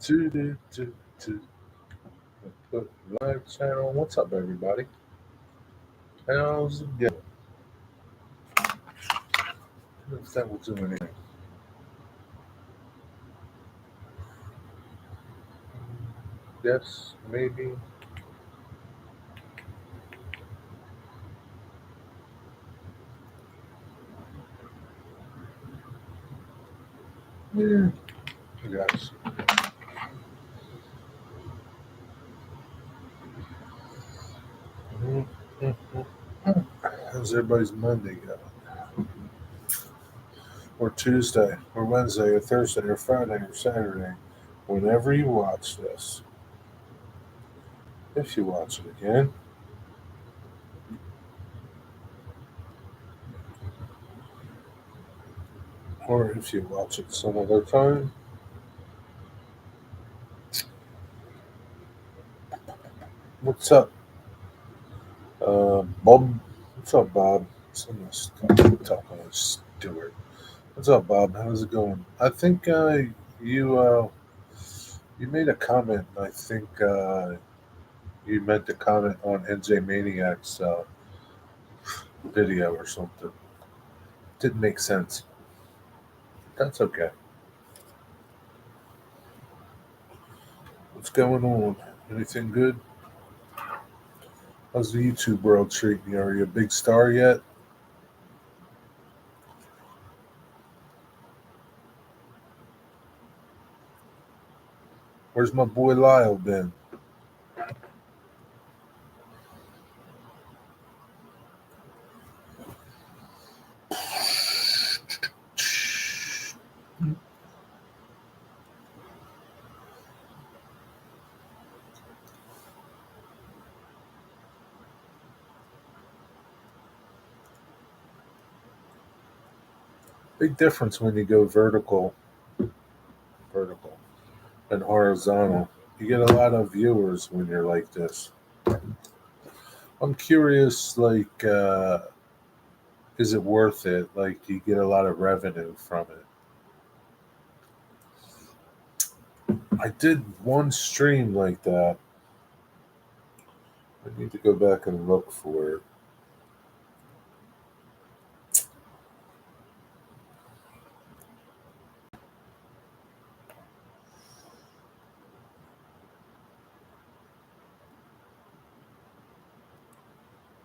Do, do, do, do. Put live channel. What's up, everybody? How's it going? If that will do anything. Yes, maybe. Yeah, I guess. Mhm, mhm. How's everybody's Monday going? Or Tuesday, or Wednesday, or Thursday, or Friday, or Saturday. Whenever you watch this. If you watch it again. Or if you watch it some other time. What's up, Bob? What's up, Bob? Someone's talking to Stuart. What's up, Bob? How's it going? I think you you made a comment. I think you meant to comment on NJ Maniac's video or something. Didn't make sense. That's okay. What's going on? Anything good? How's the YouTube world treating you? Are you a big star yet? Where's my boy Lyle been? Big difference when you go vertical, and horizontal. You get a lot of viewers when you're like this. I'm curious, like, is it worth it? Like, do you get a lot of revenue from it? I did one stream like that. I need to go back and look for it.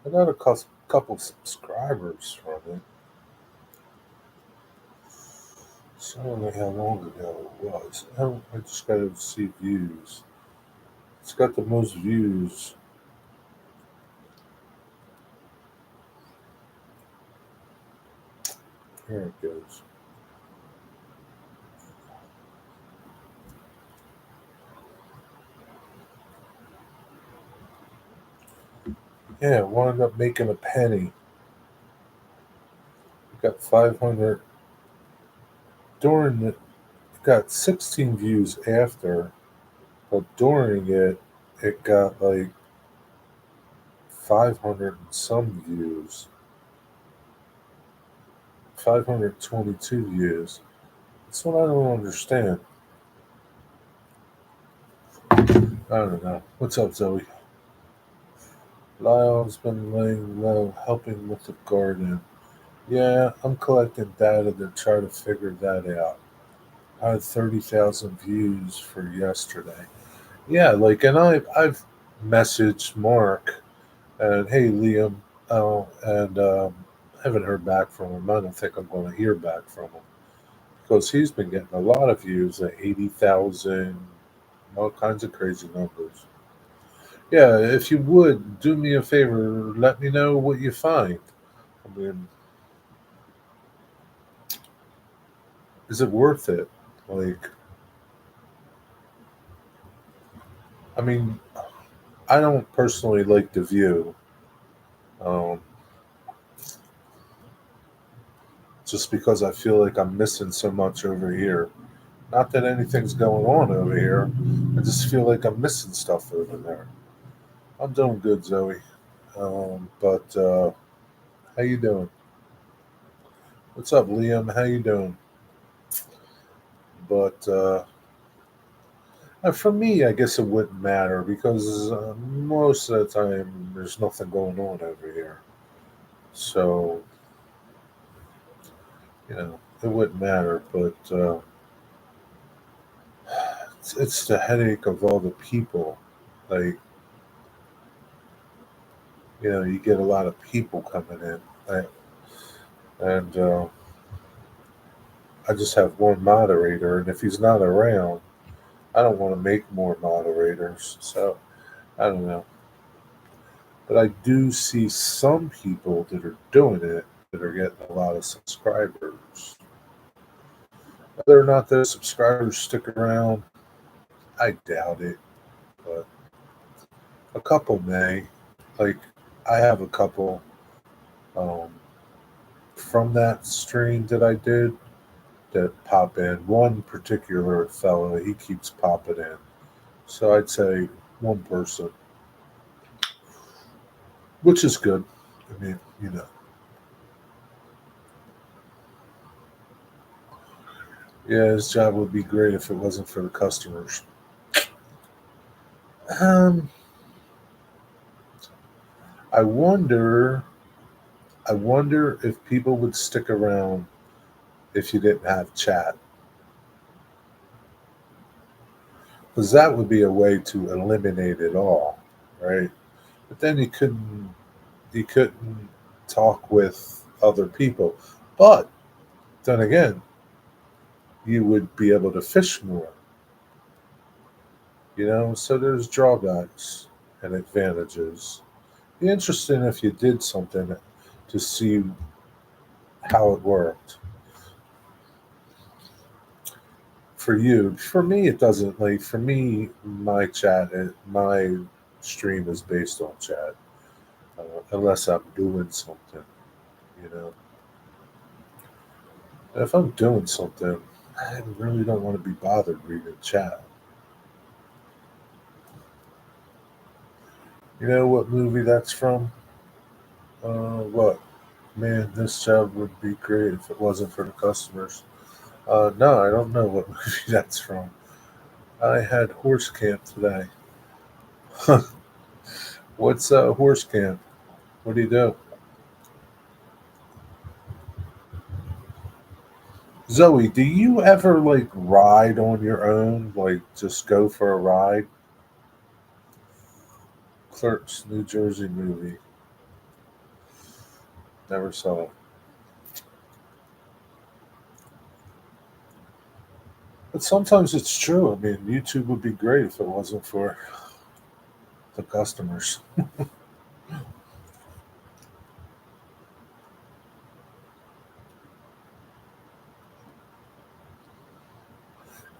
I got a couple subscribers from it. So I don't know how long ago it was. I just got to see views. It's got the most views. Here it goes. Yeah, it wound up making a penny. It got 500 during the. It got 16 views after, but during it, it got like 500 and some views. 522 views. That's what I don't understand. I don't know. What's up, Zoe? Lyle's been laying low, helping with the garden. Yeah, I'm collecting data to try to figure that out. I had 30,000 views for yesterday. Yeah, like, and I've messaged Mark and hey, Liam, and I haven't heard back from him. I don't think I'm going to hear back from him because he's been getting a lot of views at 80,000, all kinds of crazy numbers. Yeah, if you would do me a favor, let me know what you find. I mean, is it worth it? Like, I mean, I don't personally like The View, um, just because I feel like I'm missing so much over here. Not that anything's going on over here. I just feel like I'm missing stuff over there. I'm doing good, Zoe. But how you doing? What's up, Liam? How you doing? But For me, I guess it wouldn't matter because most of the time there's nothing going on over here. So, it wouldn't matter. But it's the headache of all the people. Like, you get a lot of people coming in. And I just have one moderator. And if he's not around, I don't want to make more moderators. So, I don't know. But I do see some people that are doing it that are getting a lot of subscribers. Whether or not those subscribers stick around, I doubt it. But a couple may. Like, I have a couple um, from that stream that I did that pop in. One particular fellow, he keeps popping in. So I'd say one person, which is good. I mean, yeah, his job would be great if it wasn't for the customers. Um, I wonder. I wonder if people would stick around if you didn't have chat, because that would be a way to eliminate it all, right? But then you couldn't talk with other people. But then again, you would be able to fish more, So there's drawbacks and advantages. Be interesting if you did something to see how it worked for you. For me, it doesn't. Like for me, my stream is based on chat, unless I'm doing something, you know. And if I'm doing something, I really don't want to be bothered reading chat. You know what movie that's from? What? Man, this job would be great if it wasn't for the customers. No, I don't know what movie that's from. I had horse camp today. What's horse camp? What do you do? Zoe, do you ever like ride on your own? Like just go for a ride? Clerks, New Jersey movie. Never saw it. But sometimes it's true. I mean, YouTube would be great if it wasn't for the customers.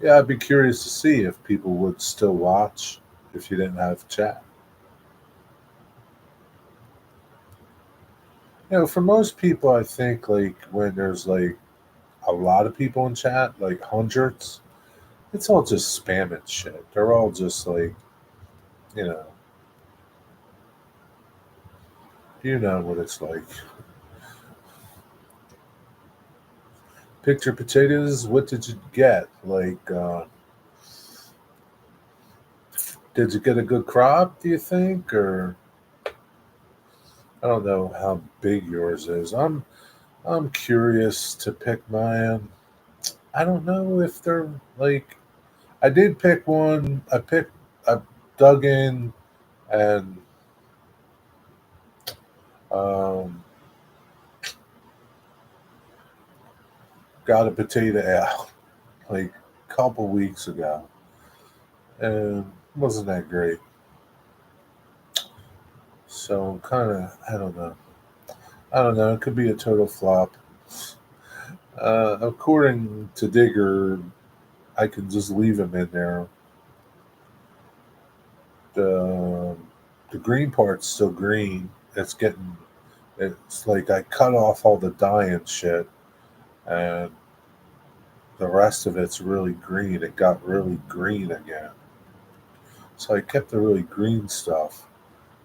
Yeah, I'd be curious to see if people would still watch if you didn't have chat. For most people, I think like when there's like a lot of people in chat, like hundreds, it's all just spamming shit. They're all just like, you know, you know what it's like. Picture potatoes. What did you get? Like, did you get a good crop? Do you think, or I don't know how big yours is. I'm curious to pick mine. I don't know if they're like. I did pick one. I dug in and um, got a potato out like a couple weeks ago, and it wasn't that great. So kind of, I don't know. I don't know. It could be a total flop. According to Digger, I can just leave him in there. The the green part's still green. It's like I cut off all the dying shit, and the rest of it's really green. It got really green again. So I kept the really green stuff.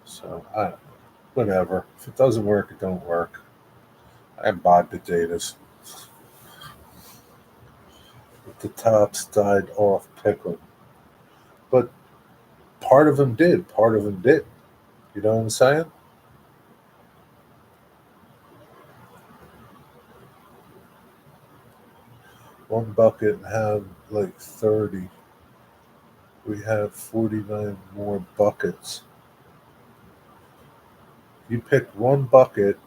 So I don't know. Whatever. If it doesn't work, it don't work. I buy potatoes. But the tops died off pickled. But part of them did, part of them didn't. You know what I'm saying? One bucket had like 30. We have 49 more buckets. You pick one bucket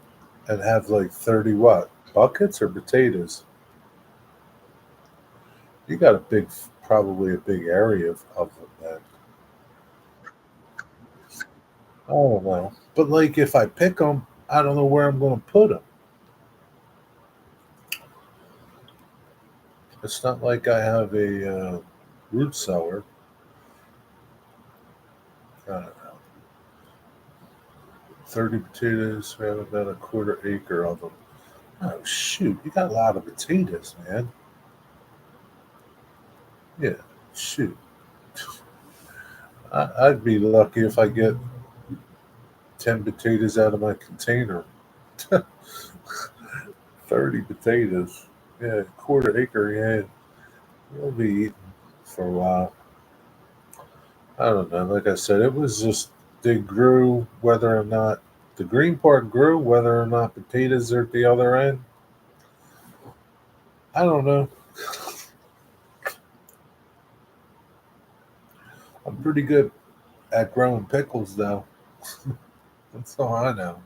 and have like 30 what? Buckets or potatoes? You got a big, probably a big area of them then. I don't know. But like if I pick them, I don't know where I'm going to put them. It's not like I have a root cellar. I don't know. 30 potatoes. We have about a quarter acre of them. Oh, shoot. You got a lot of potatoes, man. Yeah, shoot. I'd be lucky if I get 10 potatoes out of my container. 30 potatoes. Yeah, quarter acre. Yeah, we'll be eating for a while. I don't know. Like I said, it was just they grew whether or not the green part grew, whether or not potatoes are at the other end. I don't know. I'm pretty good at growing pickles, though. That's all I know.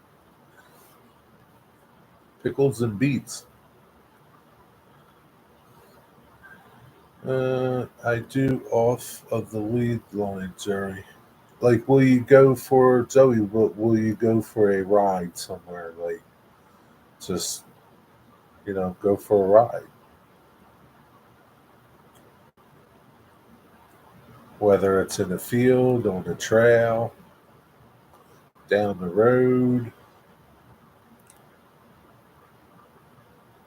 Pickles and beets. I do off of the lead line, Jerry. Like, will you go for Zoe? Will you go for a ride somewhere? Like, just go for a ride. Whether it's in the field, on the trail, down the road.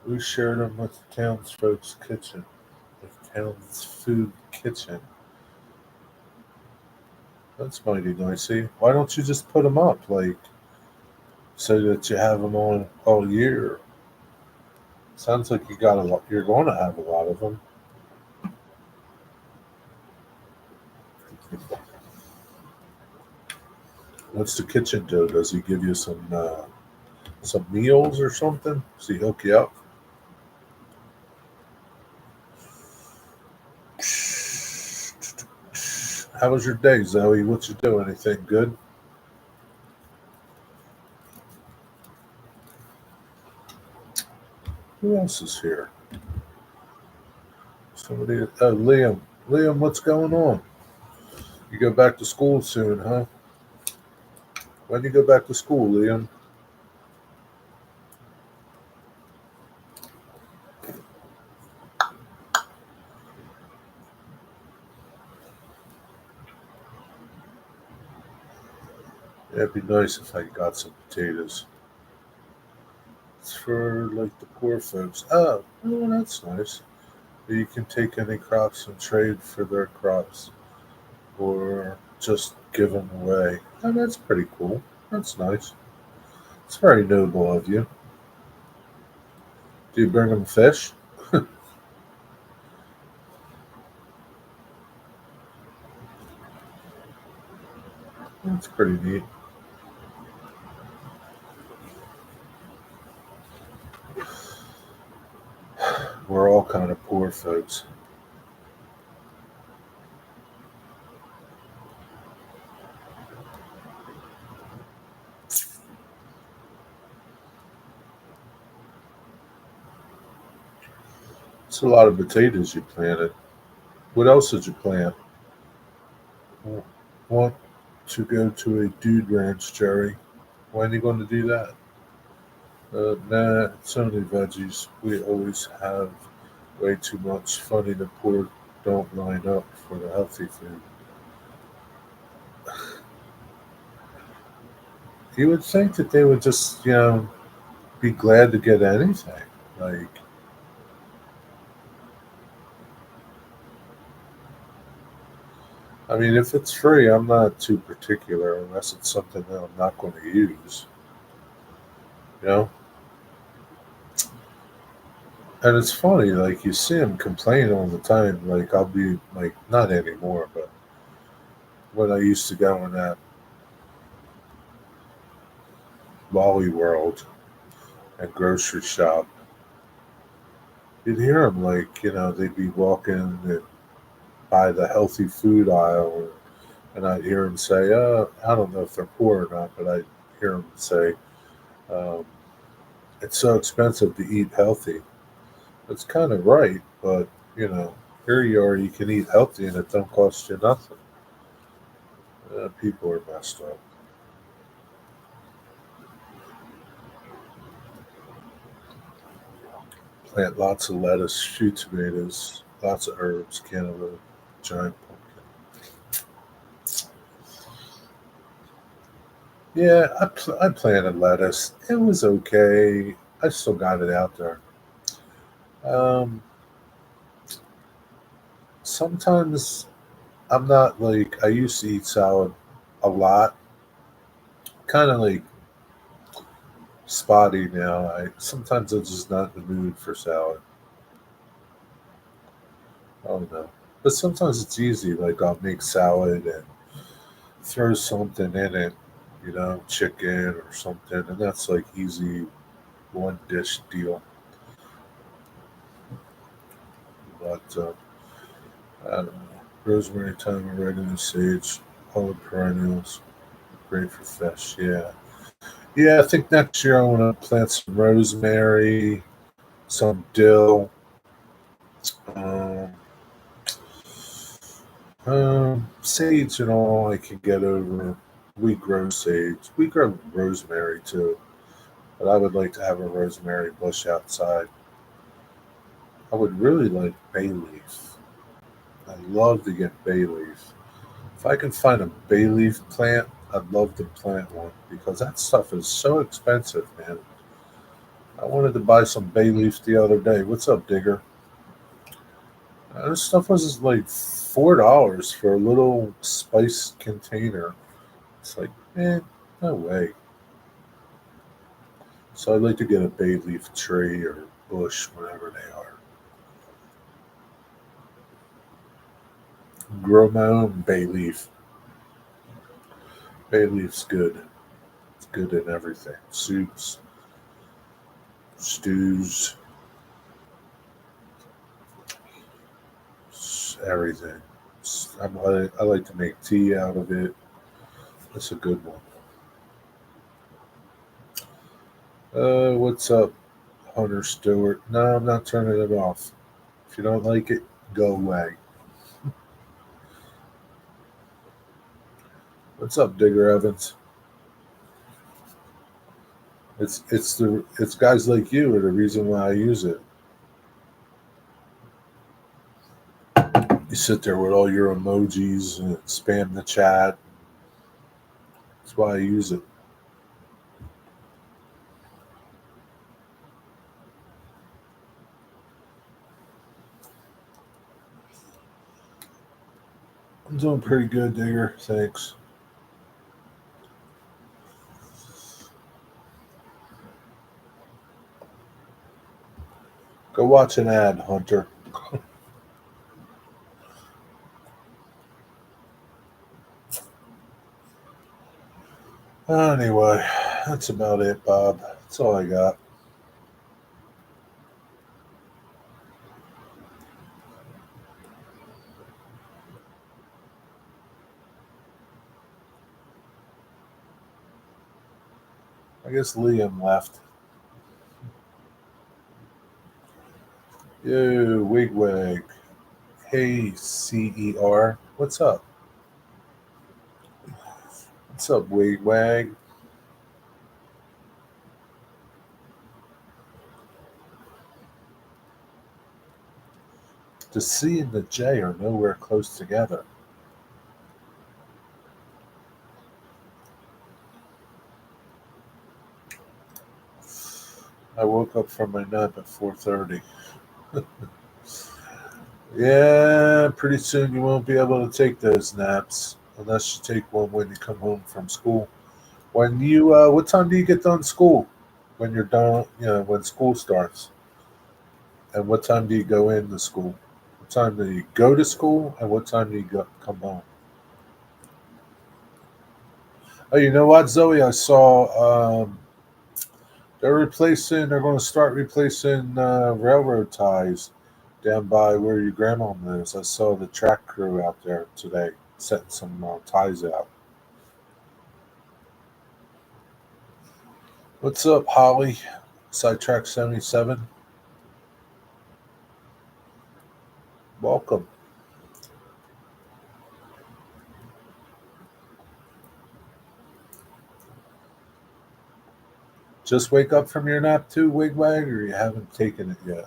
We shared them with the townsfolk's kitchen, the town's food kitchen. That's mighty nice. See, why don't you just put them up, like, so that you have them on all year? Sounds like you got a lot. You're going to have a lot of them. What's the kitchen do? Does he give you some meals or something? Does he hook you up? How was your day, Zoe? What you do? Anything good? Who else is here? Somebody. Oh, Liam. Liam, what's going on? You go back to school soon, huh? When do you go back to school, Liam? Yeah, it'd be nice if I got some potatoes. It's for like the poor folks. Oh, that's nice. You can take any crops and trade for their crops, or just give them away. Oh, that's pretty cool. That's nice. It's very noble of you. Do you bring them fish? That's pretty neat. We're all kind of poor folks. It's a lot of potatoes you planted. What else did you plant? Want to go to a dude ranch, Jerry? When are you going to do that? Nah, it's only veggies. We always have way too much. Funny the poor don't line up for the healthy food. You would think that they would just, be glad to get anything. Like, I mean, if it's free, I'm not too particular unless it's something that I'm not going to use, you know? And it's funny, like, you see them complain all the time. Like, I'll be, like, not anymore, but when I used to go in that Wally World and grocery shop, you'd hear them like, they'd be walking by the healthy food aisle, and I'd hear them say, I don't know if they're poor or not, but I'd hear them say, um, it's so expensive to eat healthy. It's kind of right, but, you know, here you are, you can eat healthy and it don't cost you nothing. People are messed up. Plant lots of lettuce, shoot tomatoes, lots of herbs, cantaloupe, giant pumpkin. Yeah, I planted lettuce. It was okay. I still got it out there. Um, Sometimes I'm not like I used to eat salad a lot. Kind of like spotty now. I sometimes I'm just not in the mood for salad. I don't know. But sometimes it's easy. Like I'll make salad and throw something in it, chicken or something, and that's like easy one dish deal. But I don't know. Rosemary, thyme, oregano, sage, all the perennials, great for fish. Yeah, yeah. I think next year I want to plant some rosemary, some dill. Um, Sage and all I can get over. We grow sage. We grow rosemary too, but I would like to have a rosemary bush outside. I would really like bay leaf. I love to get bay leaf. If I can find a bay leaf plant, I'd love to plant one because that stuff is so expensive, man. I wanted to buy some bay leaf the other day. What's up, Digger? This stuff was like $4 for a little spice container. It's like, man, no way. So I'd like to get a bay leaf tree or bush, whatever they are. Grow my own bay leaf. Bay leaf's good. It's good in everything. Soups, stews, everything. I like to make tea out of it. That's a good one. What's up, Hunter Stewart? No, I'm not turning it off. If you don't like it, go away. What's up, Digger Evans? It's guys like you are the reason why I use it. You sit there with all your emojis and spam the chat. That's why I use it. I'm doing pretty good, Digger. Thanks. Go watch an ad, Hunter. Anyway, that's about it, Bob. That's all I got. I guess Liam left. Yo, Wigwag. Hey, CER. What's up? What's up, Wigwag? The C and the J are nowhere close together. I woke up from my nap at 4:30. Yeah, pretty soon you won't be able to take those naps unless you take one when you come home from school. What time do you get done school? When you're done, when school starts. And what time do you go into school? What time do you go to school? And what time do you come home? Oh, you know what, Zoe? I saw they're going to start replacing railroad ties down by where your grandma lives. I saw the track crew out there today setting some ties out. What's up, Holly? Sidetrack 77. Welcome. Just wake up from your nap too, Wigwag, or you haven't taken it yet?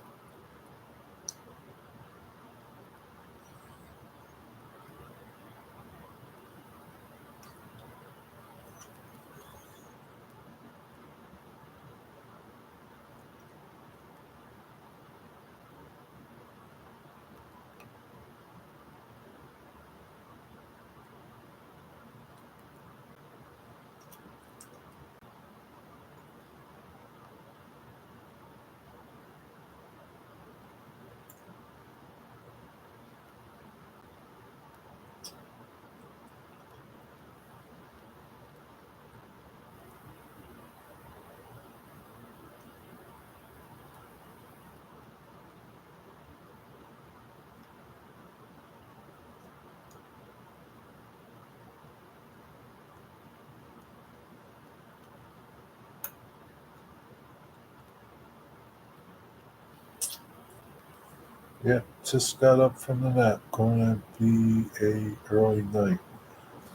Yeah, just got up from the nap. Going to be a early night.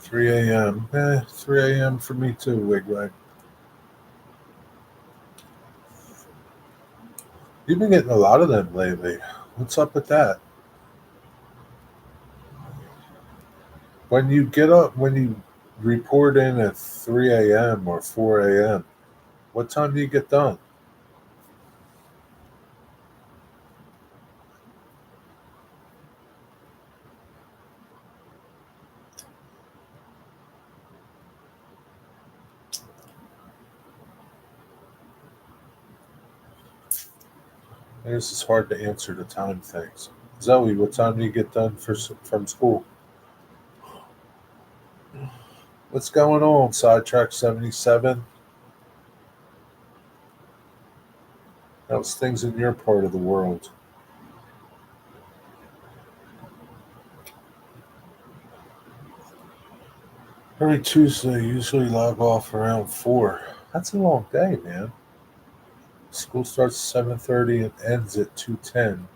3 a.m. 3 a.m. for me too, Wigwag. You've been getting a lot of them lately. What's up with that? When you report in at 3 a.m. or 4 a.m., what time do you get done? This is hard to answer the time things. Zoe, what time do you get done from school? What's going on, Sidetrack 77? How's things in your part of the world? Every Tuesday, I usually log off around 4. That's a long day, man. School starts at 7:30 and ends at 2:10,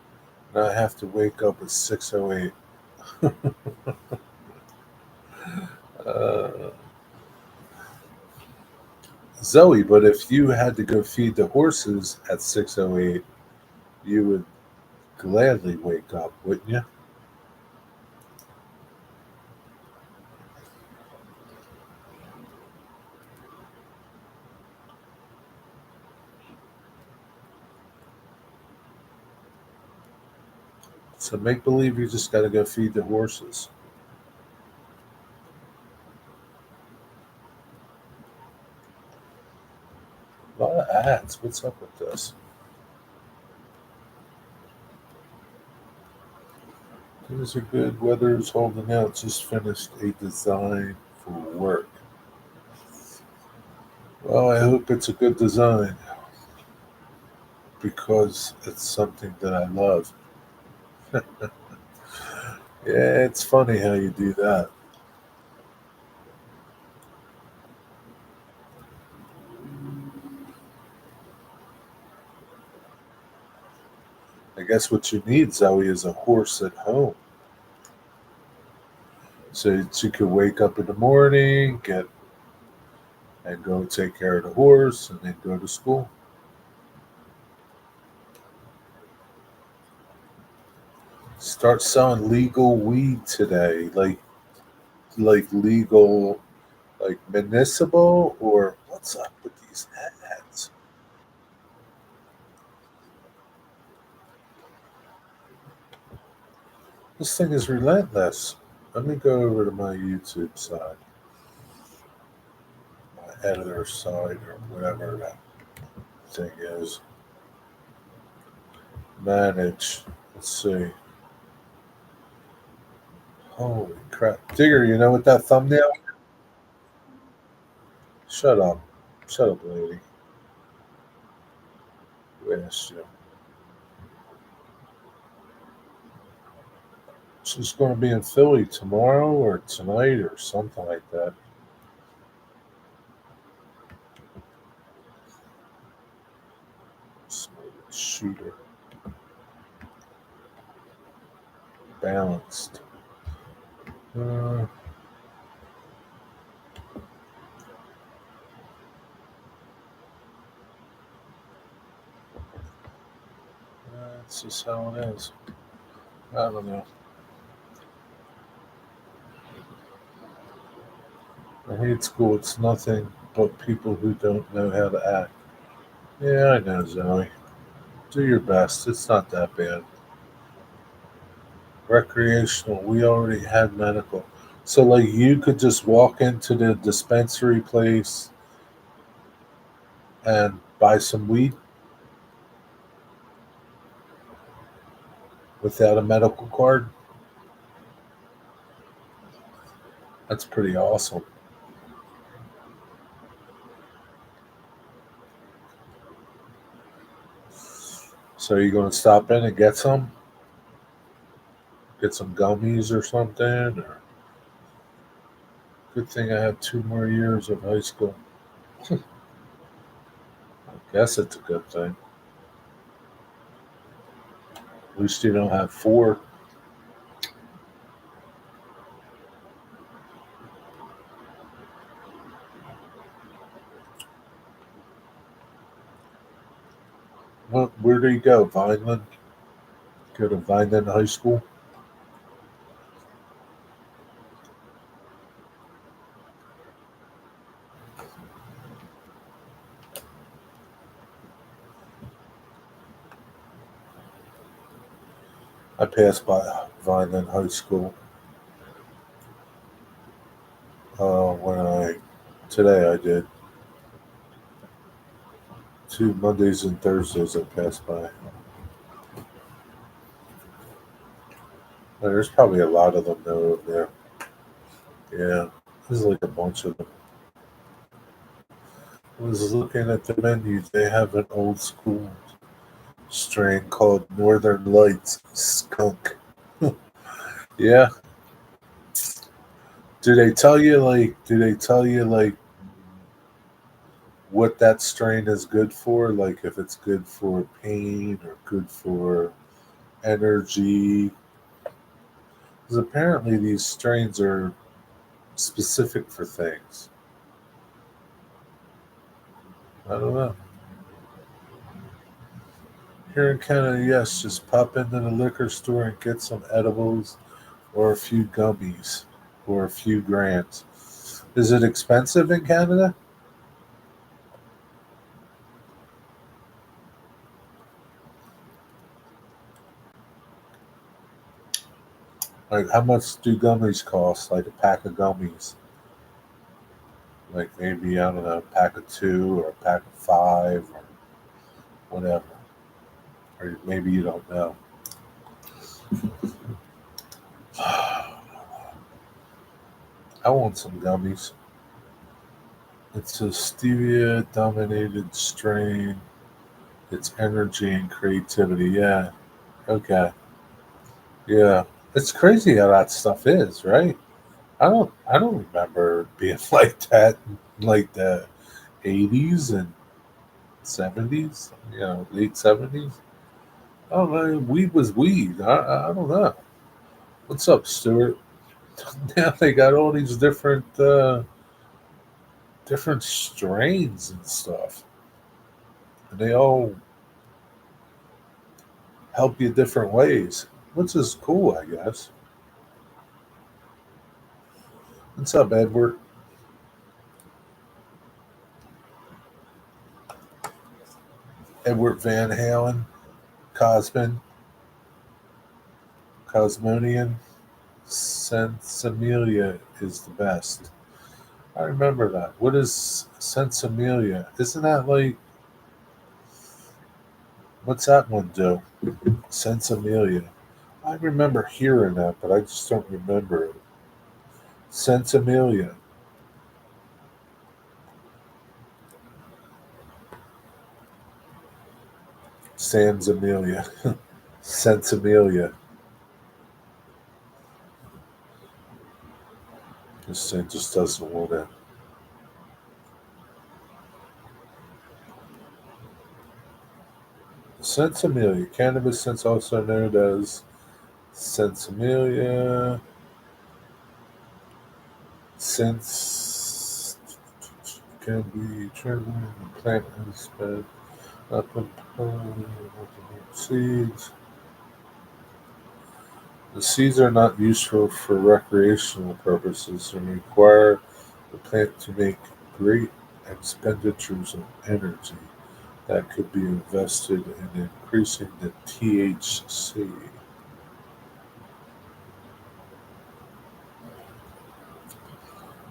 and I have to wake up at 6:08. Uh, Zoe, but if you had to go feed the horses at 6:08, you would gladly wake up, wouldn't you? So make believe you just got to go feed the horses. A lot of ads. What's up with this? Things are good. Weather's holding out. Just finished a design for work. Well, I hope it's a good design because it's something that I love. Yeah, it's funny how you do that. I guess what you need, Zoe, is a horse at home. So that you could wake up in the morning, get and go take care of the horse, and then go to school. Start selling legal weed today, like legal, like municipal, or what's up with these ads? This thing is relentless. Let me go over to my YouTube side, my editor side, or whatever that thing is. Manage. Let's see. Holy crap. Digger, you know what that thumbnail? Shut up. Shut up, lady. Who asked you? She's going to be in Philly tomorrow or tonight or something like that. Shooter. Balanced. Uh, that's just how it is. I don't know. I hate school. It's nothing but people who don't know how to act. Yeah, I know, Zoe. Do your best. It's not that bad. Recreational. We already had medical. So, like, you could just walk into the dispensary place and buy some weed without a medical card. That's pretty awesome. So, you're going to stop in and get some gummies or something? Or good thing I have 2 more years of high school. I guess it's a good thing. At least you don't have four. Where do you go? Vineland? Go to Vineland High School? I passed by Vineland High School when today I did. 2 Mondays and Thursdays I passed by. There's probably a lot of them though over there. Yeah, there's like a bunch of them. I was looking at the menu. They have an old school strain called Northern Lights Skunk. Yeah. Do they tell you like what that strain is good for? Like if it's good for pain or good for energy? Because apparently these strains are specific for things. I don't know. Here in Canada, yes, just pop into the liquor store and get some edibles or a few gummies or a few grants. Is it expensive in Canada? Like, how much do gummies cost? Like a pack of gummies? Like maybe, I don't know, a pack of two or a pack of five or whatever. Or maybe you don't know. I want some gummies. It's a stevia dominated strain. It's energy and creativity. Yeah. Okay. Yeah. It's crazy how that stuff is, right? I don't remember being like that in like the 80s and 70s, late 70s. Oh man, weed was weed. I don't know. What's up, Stuart? Now they got all these different strains and stuff. And they all help you different ways, which is cool, I guess. What's up, Edward? Edward Van Halen, Cosman, Cosmonian, Sensimilia is the best. I remember that. What is Sensimilia? Isn't that like, what's that one do? Sensimilia. I remember hearing that, but I just don't remember it. Sensimilia. Sans Amelia. Sensimilia. This thing just doesn't want to. Sensimilia. Cannabis sense, also known as Sensimilia. Sense can be triggered when the plant is fed up and seeds. The seeds are not useful for recreational purposes and require the plant to make great expenditures of energy that could be invested in increasing the THC.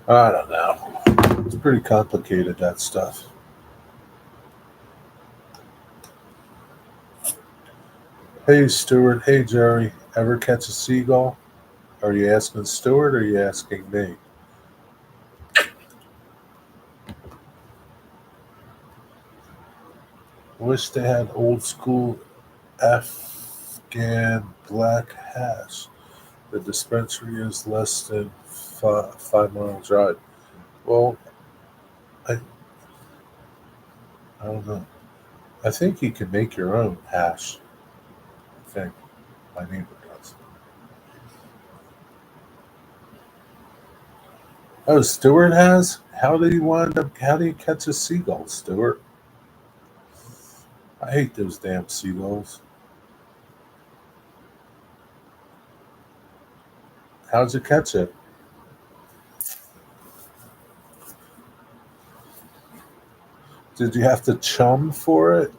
I don't know. It's pretty complicated, that stuff. Hey, Stuart. Hey, Jerry. Ever catch a seagull? Are you asking Stuart or are you asking me? Wish they had old school Afghan black hash. The dispensary is less than 5 mile drive. Well, I, I don't know. I think you can make your own hash. I think my neighbor does. Oh, Stuart has? How did he wind up? How did he catch a seagull, Stuart? I hate those damn seagulls. How'd you catch it? Did you have to chum for it?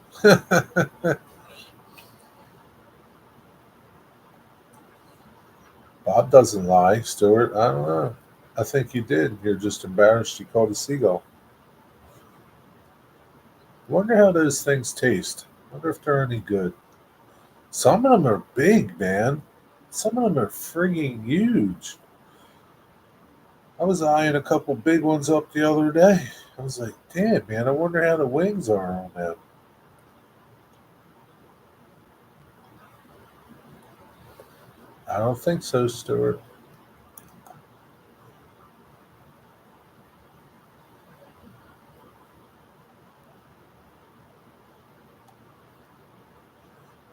Bob doesn't lie, Stuart. I don't know. I think you did. You're just embarrassed you called a seagull. Wonder how those things taste. Wonder if they're any good. Some of them are big, man. Some of them are frigging huge. I was eyeing a couple big ones up the other day. I was like, damn, man, I wonder how the wings are on them. I don't think so, Stuart.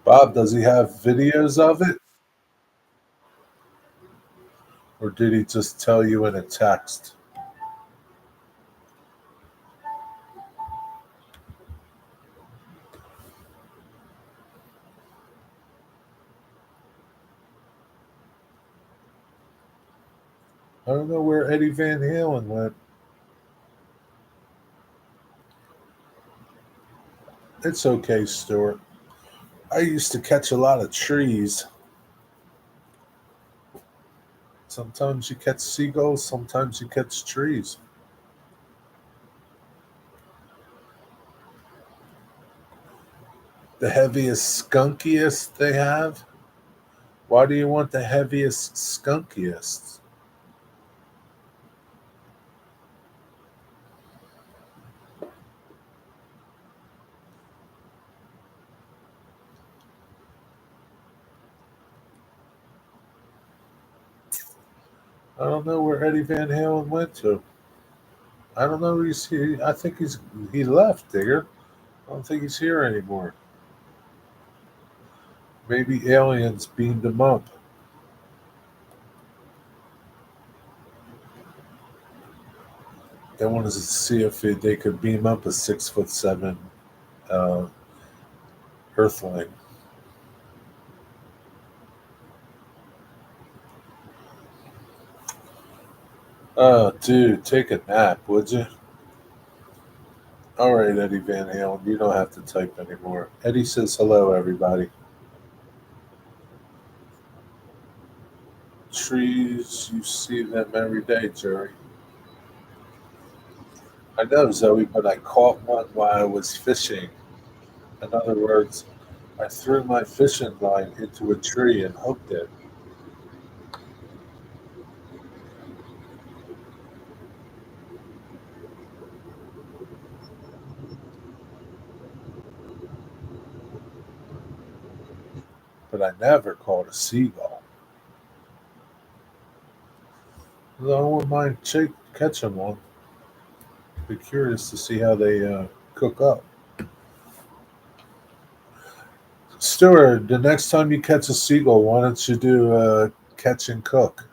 Bob, does he have videos of it? Or did he just tell you in a text? I don't know where Eddie Van Halen went. It's okay, Stuart. I used to catch a lot of trees. Sometimes you catch seagulls, sometimes you catch trees. The heaviest, skunkiest they have? Why do you want the heaviest, skunkiest? I don't know where Eddie Van Halen went to. I don't know. He's here. I think he left, Digger. I don't think he's here anymore. Maybe aliens beamed him up. They wanted to see if they could beam up a 6'7" uh, Earthling. Oh, dude, take a nap, would you? All right, Eddie Van Halen, you don't have to type anymore. Eddie says hello, everybody. Trees, you see them every day, Jerry. I know, Zoe, but I caught one while I was fishing. In other words, I threw my fishing line into a tree and hooked it. but I never caught a seagull. I wouldn't mind catching one. Be curious to see how they cook up. Stuart, the next time you catch a seagull, why don't you do catch and cook?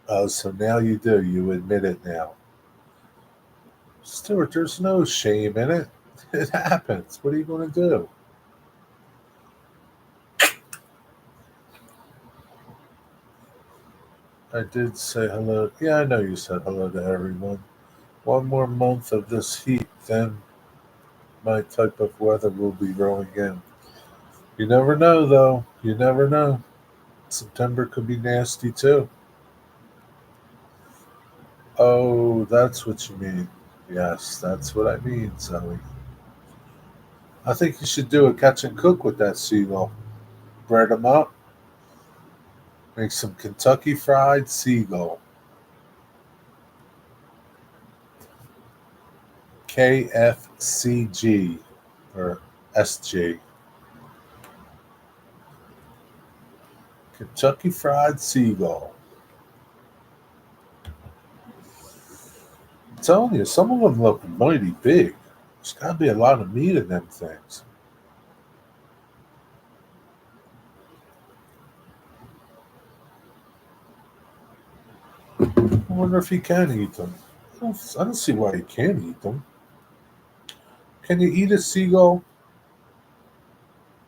Oh, so now you do. You admit it now. Stuart, there's no shame in it. It happens. What are you going to do? I did say hello. Yeah, I know you said hello to everyone. One more month of this heat, then my type of weather will be growing in. You never know, though. You never know. September could be nasty, too. Oh, that's what you mean. Yes, that's what I mean, Zoe. I think you should do a catch and cook with that seagull. Bread them up, make some Kentucky fried seagull. KFCG or SG. Kentucky fried seagull. I'm telling you, some of them look mighty big. There's got to be a lot of meat in them things. I wonder if he can eat them. I don't see why he can't eat them. Can you eat a seagull?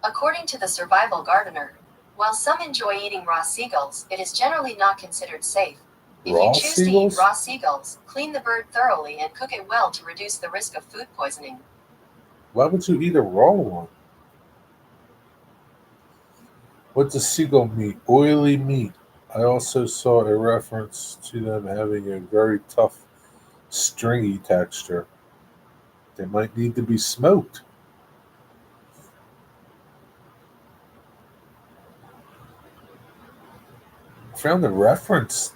According to the Survival Gardener, while some enjoy eating raw seagulls, it is generally not considered safe. If Raw you choose to seagulls? eat raw seagulls, clean the bird thoroughly and cook it well to reduce the risk of food poisoning. Why would you eat a raw one? What's the seagull meat? Oily meat. I also saw a reference to them having a very tough, stringy texture. They might need to be smoked. I found a reference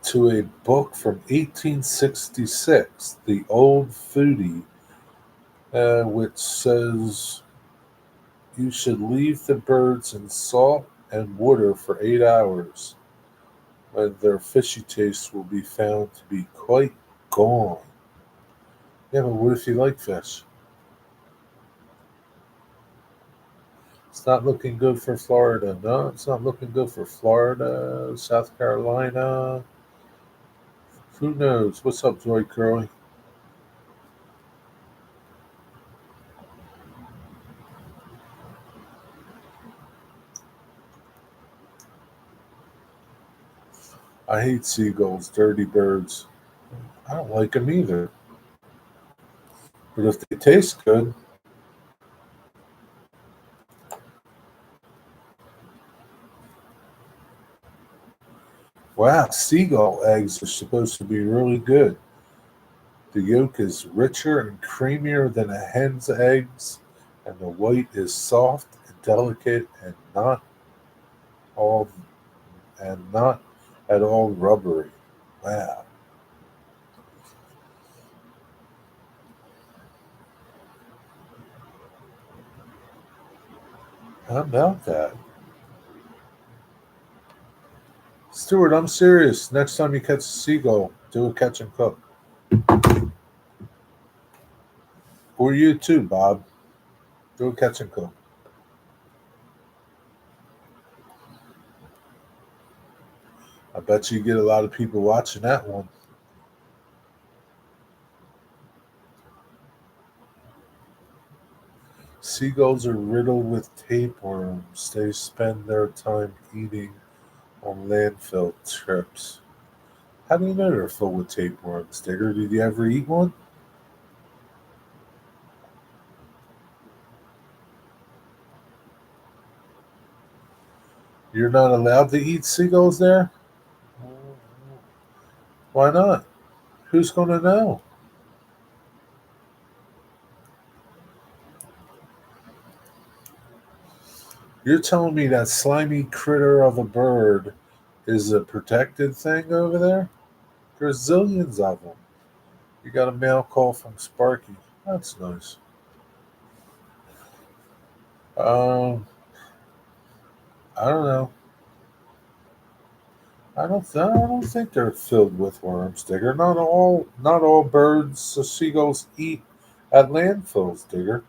to a book from 1866, The Old Foodie, which says you should leave the birds in salt and water for 8 hours, when their fishy taste will be found to be quite gone. Yeah, but what if you like fish? It's not looking good for Florida. No, it's not looking good for Florida, South Carolina. Who knows? What's up, Joy Curly? I hate seagulls, dirty birds. I don't like them either. But if they taste good, wow, seagull eggs are supposed to be really good. The yolk is richer and creamier than a hen's eggs, and the white is soft and delicate all not at all rubbery. Wow, how about that? Stuart, I'm serious. Next time you catch a seagull, do a catch and cook. Or you too, Bob. Do a catch and cook. I bet you get a lot of people watching that one. Seagulls are riddled with tapeworms. They spend their time eating on landfill trips. How do you know they're full with tapeworms, Digger? Did you ever eat one? You're not allowed to eat seagulls there? Why not? Who's going to know? You're telling me that slimy critter of a bird is a protected thing over there? There's zillions of them. You got a mail call from Sparky. That's nice. Um, I don't know. I don't think they're filled with worms, Digger. Not all birds or seagulls eat at landfills, Digger.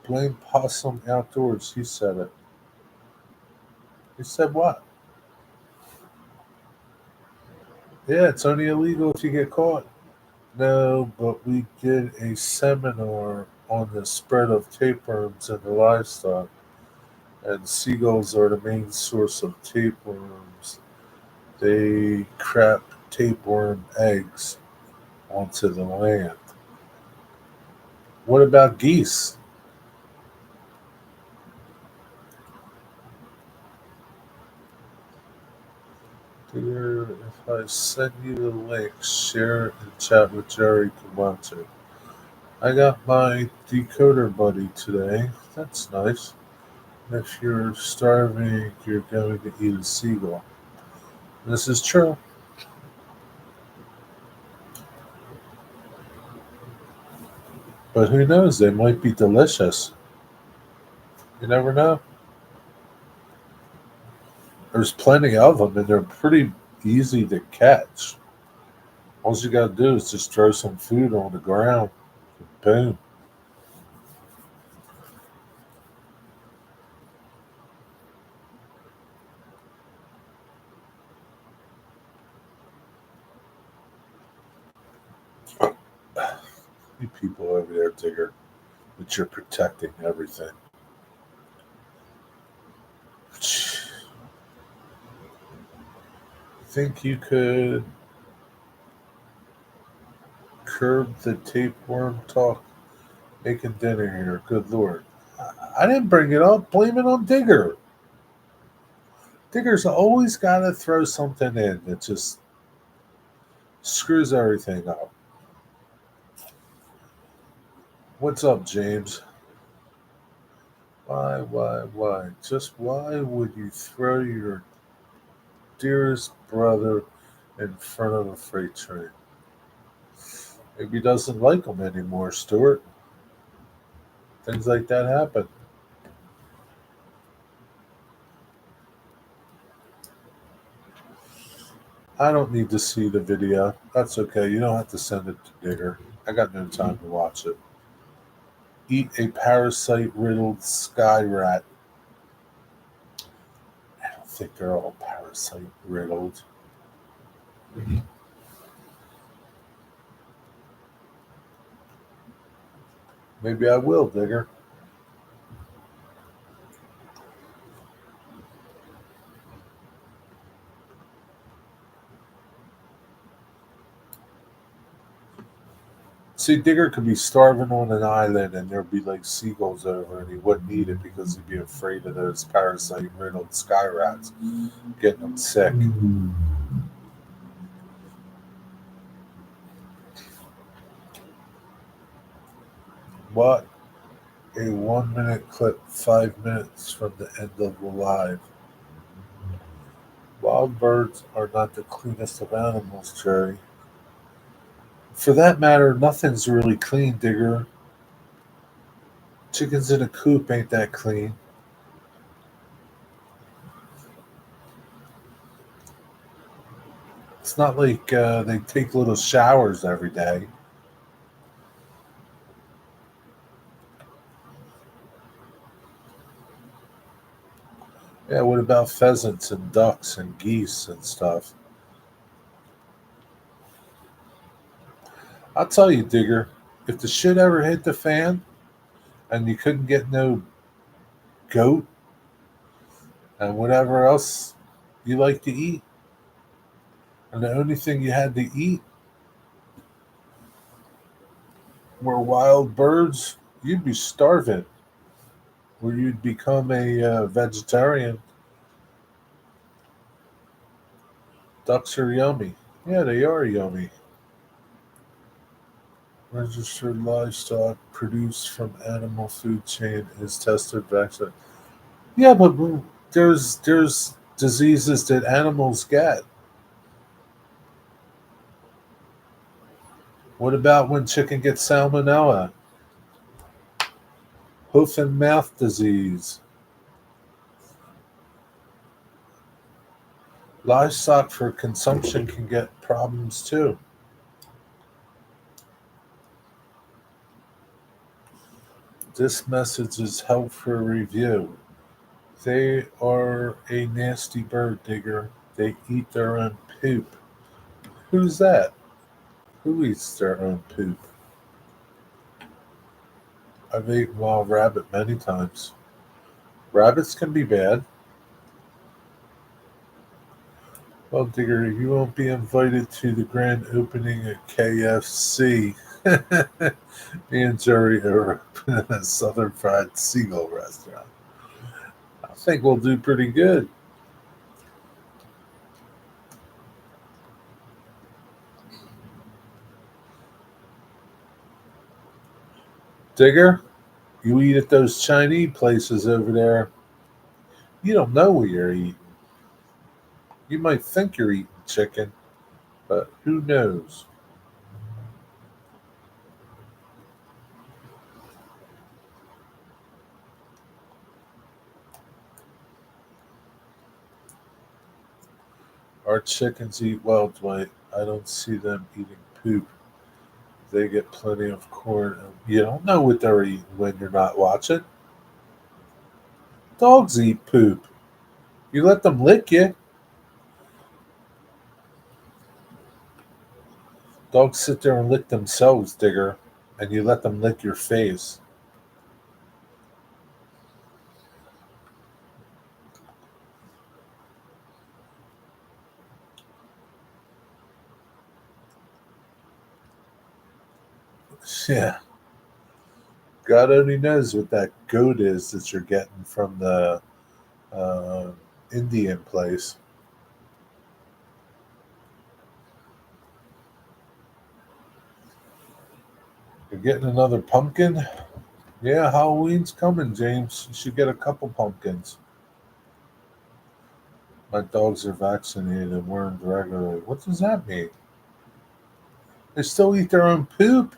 Blame possum outdoors. He said it. He said what? Yeah, it's only illegal if you get caught. No, but we did a seminar on the spread of tapeworms in the livestock, and seagulls are the main source of tapeworms. They crap tapeworm eggs onto the land. What about geese? Dear, if I send you the link, share and chat with Jerry Camacho. I got my decoder buddy today. That's nice. If you're starving, you're going to eat a seagull. This is true. But who knows? They might be delicious. You never know. There's plenty of them, and they're pretty easy to catch. All you got to do is just throw some food on the ground. Boom. You people over there, Digger, that you're protecting everything. Think you could curb the tapeworm talk? Making dinner here. Good lord. I didn't bring it up. Blame it on Digger. Digger's always got to throw something in that just screws everything up. What's up, James? Why? Just why would you throw your dearest brother in front of a freight train? Maybe he doesn't like him anymore, Stuart. Things like that happen. I don't need to see the video. That's okay. You don't have to send it to Digger. I got no time to watch it. Eat a parasite riddled sky rat. I don't think they're all parasite riddled. Maybe I will, Digger. See, Digger could be starving on an island and there'd be like seagulls over and he wouldn't eat it because he'd be afraid of those parasite riddled sky rats getting him sick. What a 1 minute clip, 5 minutes from the end of the live. Wild birds are not the cleanest of animals, Jerry. For that matter, nothing's really clean, Digger. Chickens in a coop ain't that clean. It's not like they take little showers every day. Yeah, what about pheasants and ducks and geese and stuff? I'll tell you, Digger, if the shit ever hit the fan and you couldn't get no goat and whatever else you like to eat, and the only thing you had to eat were wild birds, you'd be starving, or you'd become a vegetarian. Ducks are yummy. Yeah, they are yummy. Registered livestock produced from animal food chain is tested vaccine. Yeah, but there's diseases that animals get. What about when chicken gets salmonella, hoof and mouth disease? Livestock for consumption can get problems too. This message is held for review. They are a nasty bird, Digger. They eat their own poop. Who's that? Who eats their own poop? I've eaten wild rabbit many times. Rabbits can be bad. Well, Digger, you won't be invited to the grand opening at KFC. Me and Jerry are opening a Southern Fried Seagull restaurant. I think we'll do pretty good. Digger, you eat at those Chinese places over there. You don't know what you're eating. You might think you're eating chicken, but who knows? Our chickens eat well, Dwight. I don't see them eating poop. They get plenty of corn. You don't know what they're eating when you're not watching. Dogs eat poop. You let them lick you. Dogs sit there and lick themselves, Digger, and you let them lick your face. Yeah, God only knows what that goat is that you're getting from the uh, Indian place. You're getting another pumpkin? Yeah, Halloween's coming, James. You should get a couple pumpkins. My dogs are vaccinated and wormed regularly. What does that mean? They still eat their own poop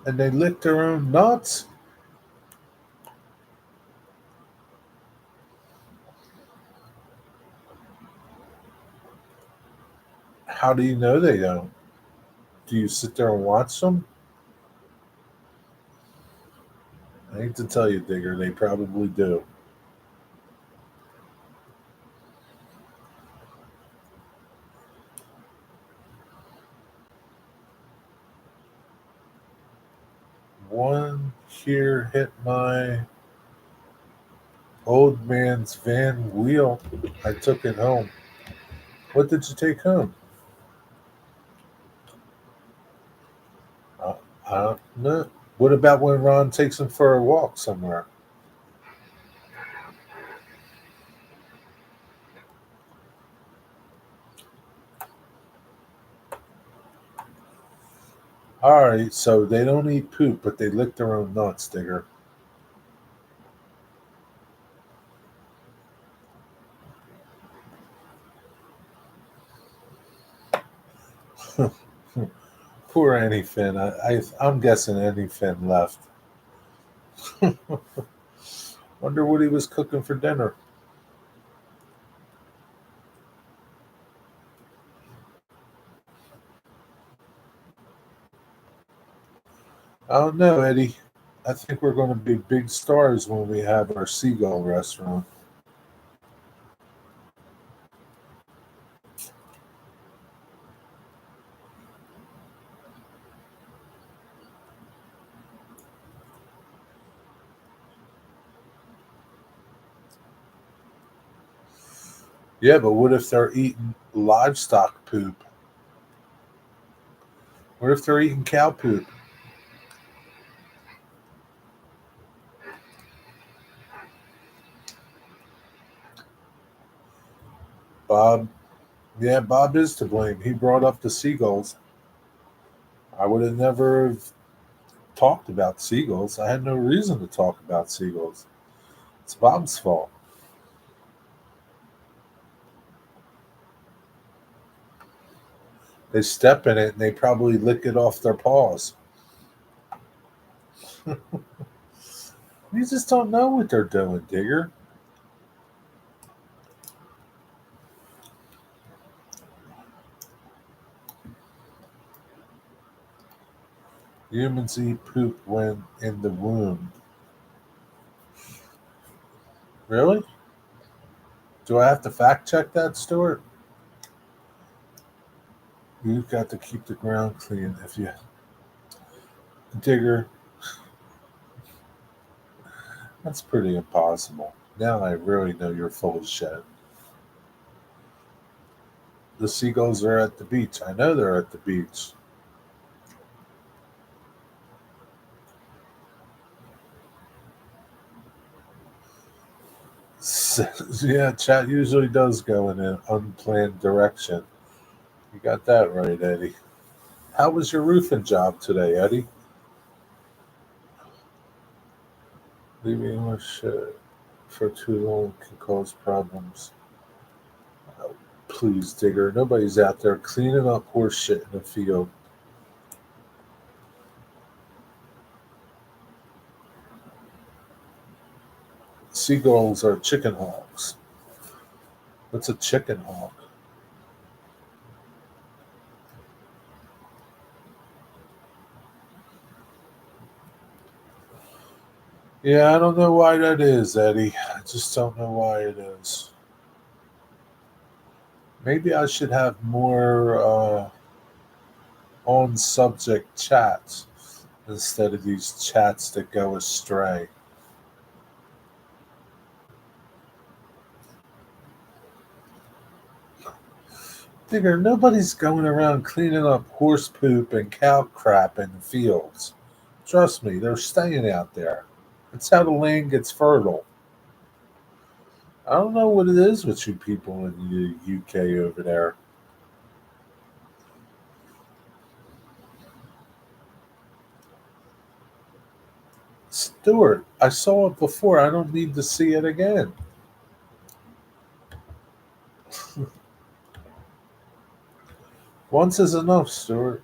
and they lick their own nuts? How do you know they don't? Do you sit there and watch them? I hate to tell you, Digger, they probably do. One here hit my old man's van wheel. I took it home. What did you take home? Uh, I don't know. What about when Ron takes him for a walk somewhere? All right, so they don't eat poop, but they lick their own nuts, Digger. Poor Annie Finn. I'm guessing Annie Finn left. Wonder what he was cooking for dinner. I don't know, Eddie. I think we're going to be big stars when we have our seagull restaurant. Yeah, but what if they're eating livestock poop? What if they're eating cow poop? Bob. Yeah, Bob is to blame. He brought up the seagulls. I would have never have talked about seagulls. I had no reason to talk about seagulls. It's Bob's fault. They step in it and they probably lick it off their paws. You just don't know what they're doing, Digger. Humans eat poop when in the womb. Really? Do I have to fact check that, Stuart? You've got to keep the ground clean if you. Digger, that's pretty impossible. Now I really know you're full of shit. The seagulls are at the beach. I know they're at the beach. Yeah, chat usually does go in an unplanned direction. You got that right, Eddie. How was your roofing job today, Eddie? Leaving our shit for too long can cause problems. Oh, please, Digger. Nobody's out there cleaning up horse shit in the field. Seagulls are chicken hawks. What's a chicken hawk? Yeah, I don't know why that is, Eddie. I just don't know why it is. Maybe I should have more on subject chats instead of these chats that go astray. Digger, nobody's going around cleaning up horse poop and cow crap in the fields. Trust me, they're staying out there. It's how the land gets fertile. I don't know what it is with you people in the UK over there. Stuart, I saw it before. I don't need to see it again. Once is enough, Stuart.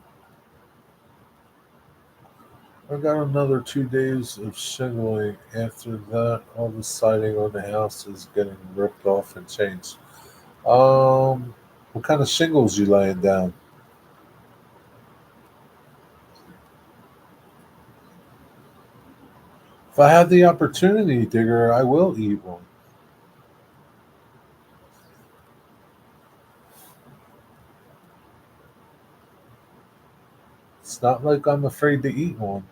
I got another 2 days of shingling. After that, all the siding on the house is getting ripped off and changed. What kind of shingles you laying down? If I have the opportunity, Digger, I will eat one. It's not like I'm afraid to eat one.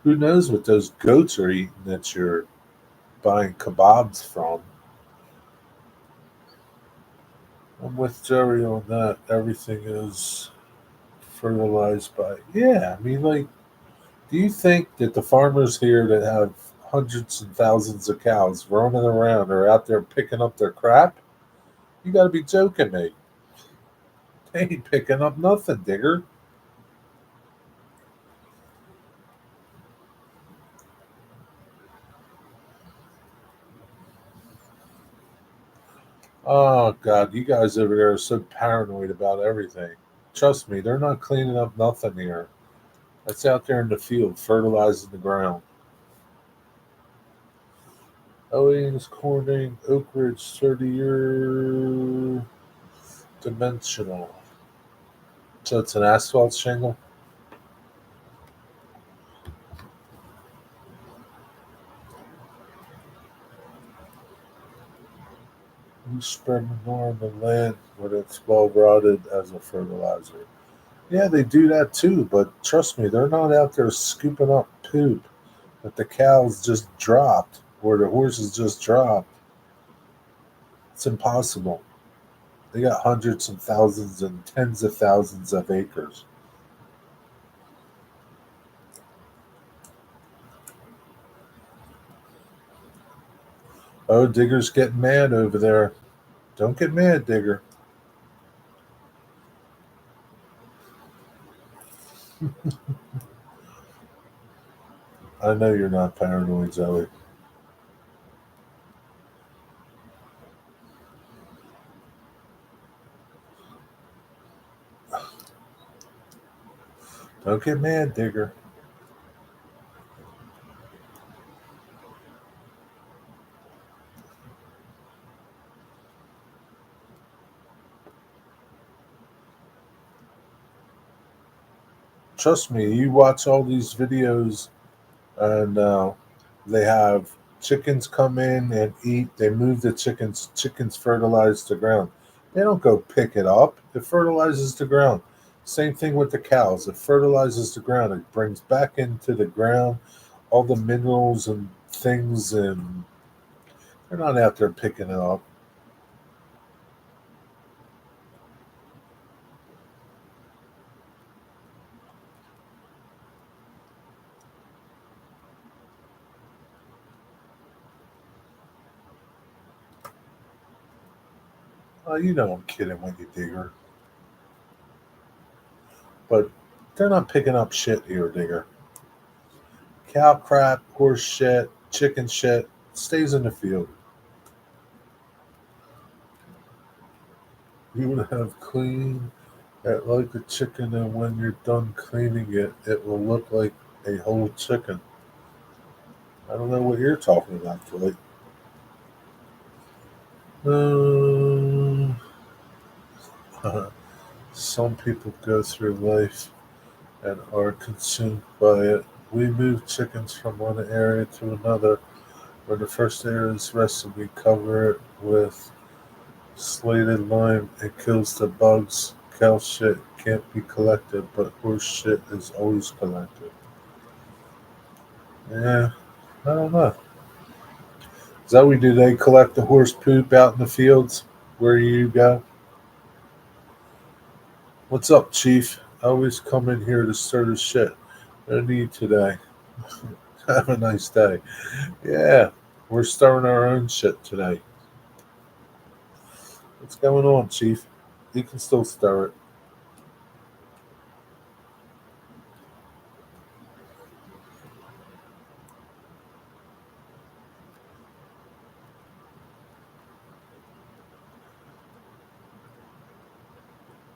Who knows what those goats are eating that you're buying kebabs from? I'm with Jerry on that. Everything is fertilized by. Yeah, I mean, like, do you think that the farmers here that have hundreds and thousands of cows roaming around are out there picking up their crap? You got to be joking me. They ain't picking up nothing, Digger. Oh God, you guys over there are so paranoid about everything. Trust me, they're not cleaning up nothing here. That's out there in the field, fertilizing the ground. Owings, Corning, Oak Ridge, 30-year dimensional. So it's an asphalt shingle. You spread manure on the land when it's well rotted as a fertilizer. Yeah, they do that too, but trust me, they're not out there scooping up poop that the cows just dropped or the horses just dropped. It's impossible. They got hundreds and thousands and tens of thousands of acres. Oh, Digger's getting mad over there. Don't get mad, Digger. I know you're not paranoid, Zoe. Don't get mad, Digger. Trust me, you watch all these videos and they have chickens come in and eat. They move the chickens. Chickens fertilize the ground. They don't go pick it up. It fertilizes the ground. Same thing with the cows. It fertilizes the ground. It brings back into the ground all the minerals and things, and they're not out there picking it up. You know I'm kidding when you digger, but they're not picking up shit here, digger. Cow crap, horse shit, chicken shit stays in the field. You would have clean it like a chicken, and when you're done cleaning it, it will look like a whole chicken. I don't know what you're talking about, Floyd. Um, some people go through life and are consumed by it. We move chickens from one area to another. When the first area is rested, we cover it with slated lime. It kills the bugs. Cow shit can't be collected, but horse shit is always collected. Yeah, I don't know. Zoe, do they collect the horse poop out in the fields where you go? What's up, Chief? I always come in here to stir the shit. No need today. Have a nice day. Yeah, we're stirring our own shit today. What's going on, Chief? You can still stir it.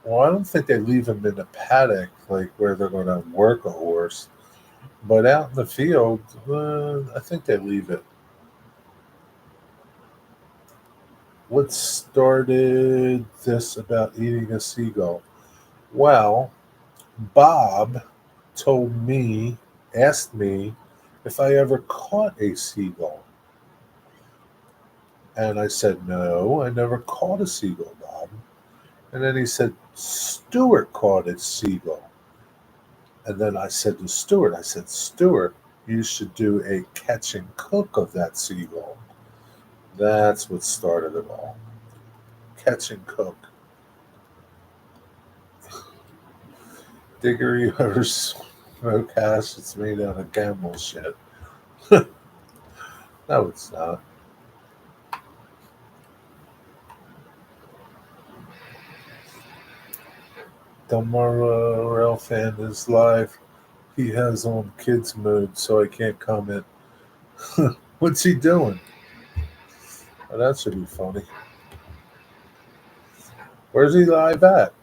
Well, I don't think they leave them in the paddock, like where they're going to work a horse. But out in the field, I think they leave it. What started this about eating a seagull? Well, Bob asked me if I ever caught a seagull. And I said, no, I never caught a seagull, Bob. And then he said, Stuart caught a seagull. And then I said to Stuart, Stuart, you should do a catch and cook of that seagull. That's what started it all. Catch and cook. Digger, you ever smoke hash? It's made out of camel shit. No, it's not. Delmar fan is live. He has on kids mode, so I can't comment. What's he doing? Oh, that should be funny. Where's he live at?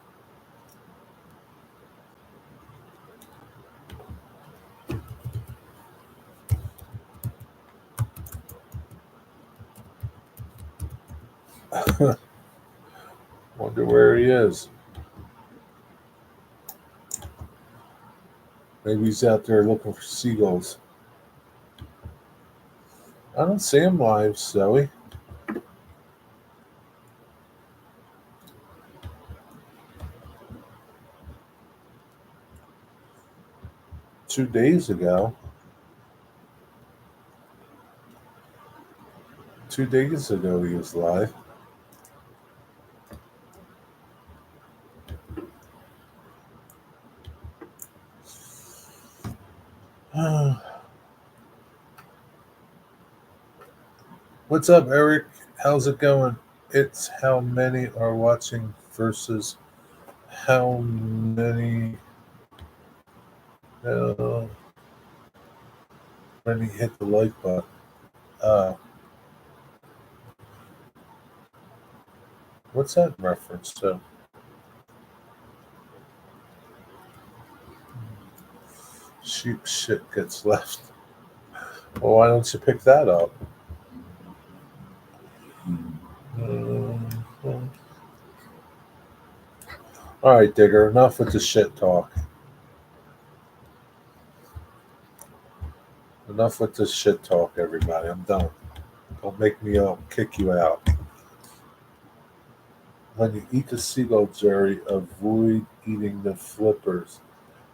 Wonder where he is. Maybe he's out there looking for seagulls. I don't see him live, Zoe. 2 days ago. 2 days ago he was live. What's up, Eric? How's it going? It's how many are watching versus how uh, many hit the like button. Uh, what's that in reference to? Sheep shit gets left. Well, why don't you pick that up? Um, all right, Digger. Enough with the shit talk. Enough with this shit talk, everybody. I'm done. Don't make me kick you out. When you eat the seagull, Jerry, avoid eating the flippers,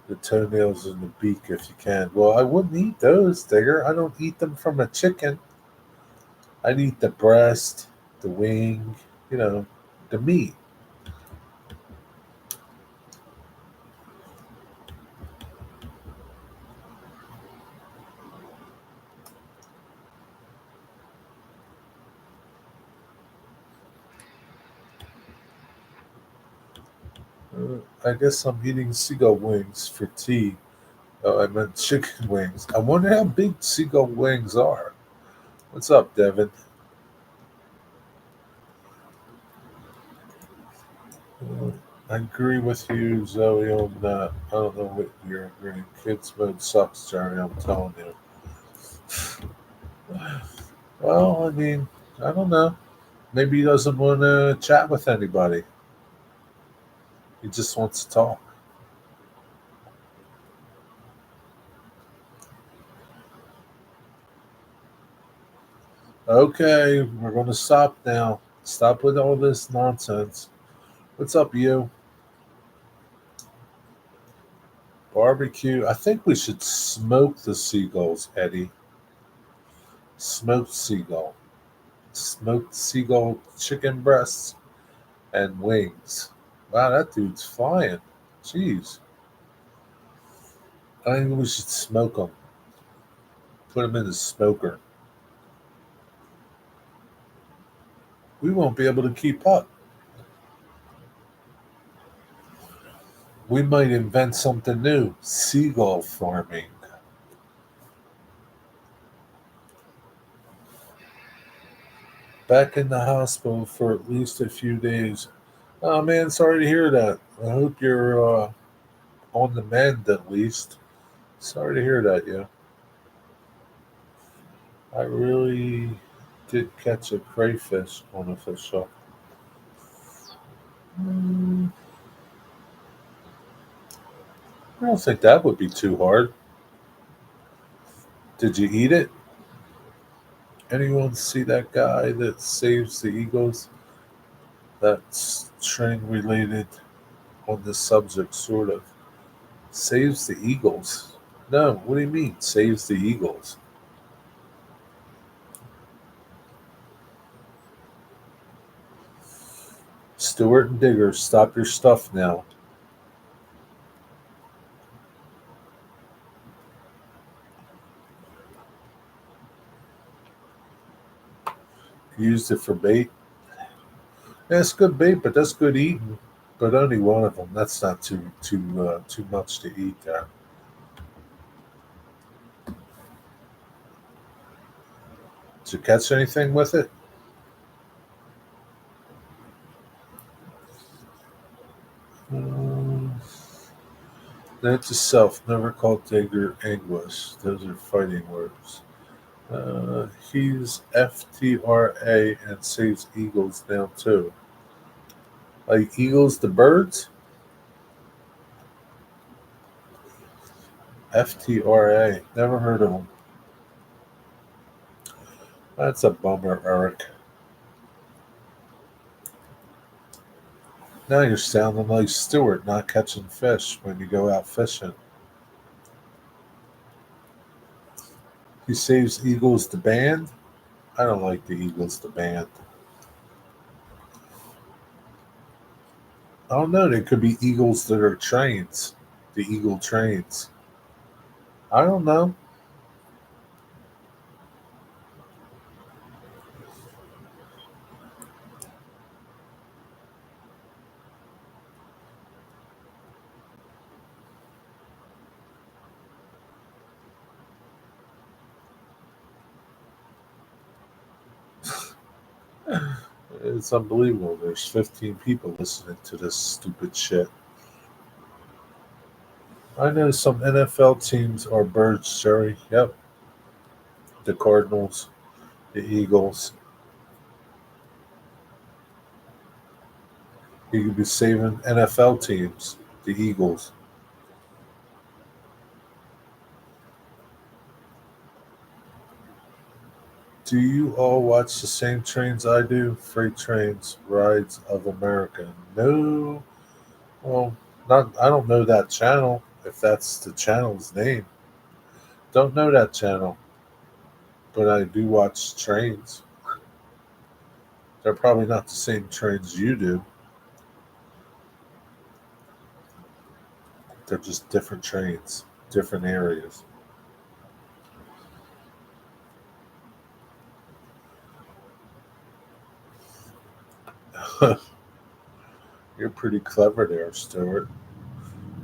the toenails, and the beak if you can. Well, I wouldn't eat those, Digger. I don't eat them from a chicken. I'd eat the breast, the wing, you know, the meat. I guess I'm eating seagull wings for tea. Oh, I meant chicken wings. I wonder how big seagull wings are. What's up, Devin? Uh, I agree with you, Zoe, on that. I don't know what you're agreeing. Kids mode sucks, Jerry. I'm telling you. Well, I mean, I don't know. Maybe he doesn't want to chat with anybody. He just wants to talk. Okay, we're going to stop now. Stop with all this nonsense. What's up, you? Barbecue. I think we should smoke the seagulls, Eddie. Smoked seagull. Smoked seagull chicken breasts and wings. Wow, that dude's flying. Jeez. I think we should smoke them. Put them in the smoker. We won't be able to keep up. We might invent something new. Seagull farming. Back in the hospital for at least a few days. Oh man, sorry to hear that. I hope you're on the mend at least. Sorry to hear that, yeah. I really did catch a crayfish on a fish hook. Mm, I don't think that would be too hard. Did you eat it? Anyone see that guy that saves the eagles? That's train related on this subject, sort of. Saves the eagles? No, what do you mean, saves the eagles? Stewart and Digger, stop your stuff now. Used it for bait. That's good bait, but that's good eating. But only one of them. That's not too much to eat there. Did you catch anything with it? Um, Note to self: never call Digger English. Those are fighting words. He's FTRA and saves eagles now too. Like eagles, the birds. FTRA. Never heard of them. That's a bummer, Eric. Now you're sounding like Stewart not catching fish when you go out fishing. He saves Eagles the band. I don't like the Eagles the band. I don't know. They could be Eagles that are trains. The Eagle trains. I don't know. It's unbelievable. There's 15 people listening to this stupid shit. I know some NFL teams are birds, Jerry. Yep. The Cardinals, the Eagles. You could be saving NFL teams, the Eagles. Do you all watch the same trains I do? Freight trains, Rides of America. No, well, not. I don't know that channel. If that's the channel's name, don't know that channel. But I do watch trains. They're probably not the same trains you do. They're just different trains, different areas. You're pretty clever there, Stuart.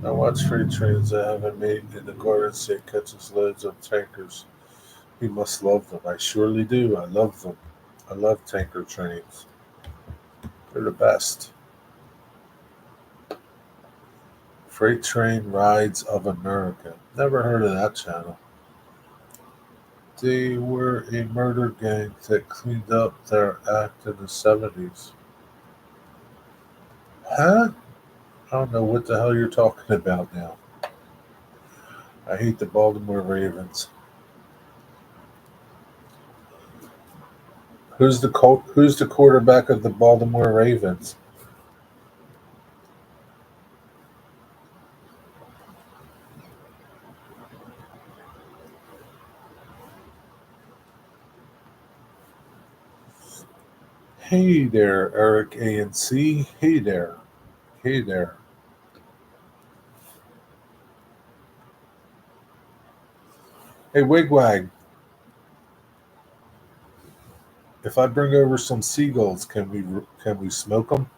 I watch freight trains that haven't made in the Garden State catches loads of tankers. You must love them. I surely do. I love them. I love tanker trains. They're the best. Freight Train Rides of America. Never heard of that channel. They were a murder gang that cleaned up their act in the 70s. Huh? I don't know what the hell you're talking about now. I hate the Baltimore Ravens. Who's the quarterback of the Baltimore Ravens? Hey there, Eric ANC. Hey there. Hey there. Hey Wigwag, if I bring over some seagulls, can we smoke them?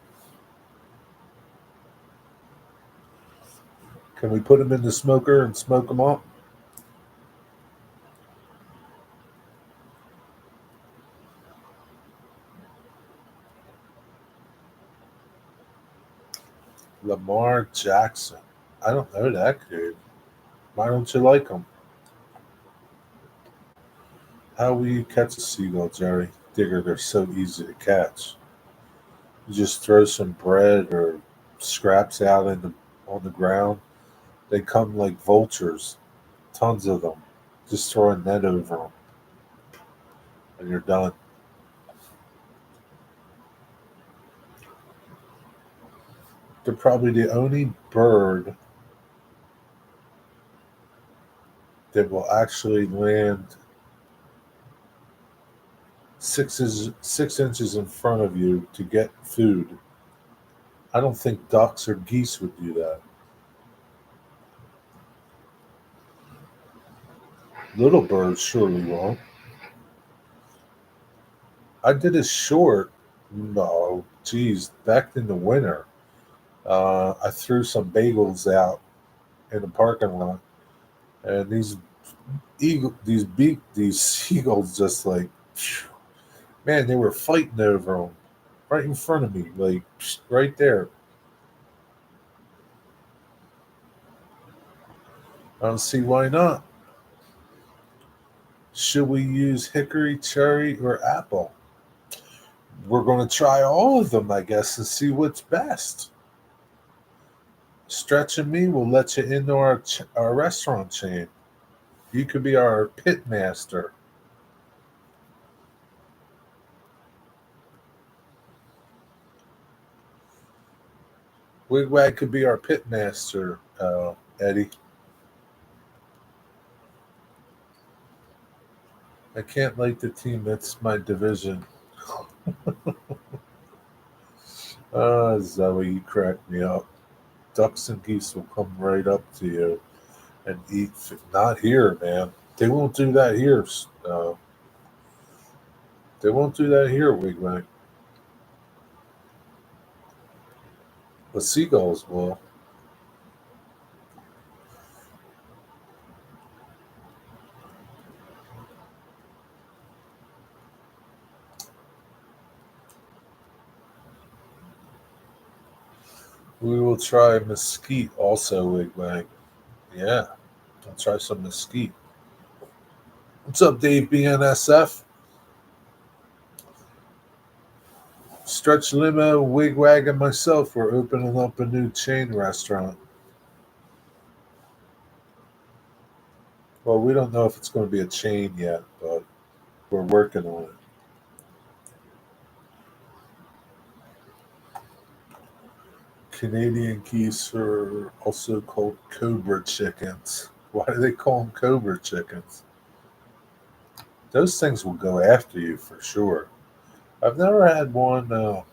Can we put them in the smoker and smoke them up? Lamar Jackson. I don't know that kid. Why don't you like him? How will you catch a seagull, Jerry? Digger, they're so easy to catch. You just throw some bread or scraps out on the ground. They come like vultures, tons of them. Just throw a net over them, and you're done. They're probably the only bird that will actually land 6 inches in front of you to get food. I don't think ducks or geese would do that. Little birds surely won't. I did a short. No, geez, back in the winter, I threw some bagels out in the parking lot, and these seagulls just like, phew, man, they were fighting over them right in front of me, like right there. I don't see why not. Should we use hickory, cherry, or apple? We're going to try all of them, I guess, and see what's best. Stretch and me will let you into our restaurant chain. You could be our pit master. Wigwag could be our pit master, Eddie. I can't like the team. That's my division. Zoe, you crack me up. Ducks and geese will come right up to you and eat. Not here, man. They won't do that here. They won't do that here, Wigwag. The seagulls will. We will try mesquite also, Wigwag. Yeah, I'll try some mesquite. What's up, Dave BNSF? Stretch Limo, Wigwag, and myself were opening up a new chain restaurant. Well, we don't know if it's going to be a chain yet, but we're working on it. Canadian geese are also called cobra chickens. Why do they call them cobra chickens? Those things will go after you for sure. I've never had one. I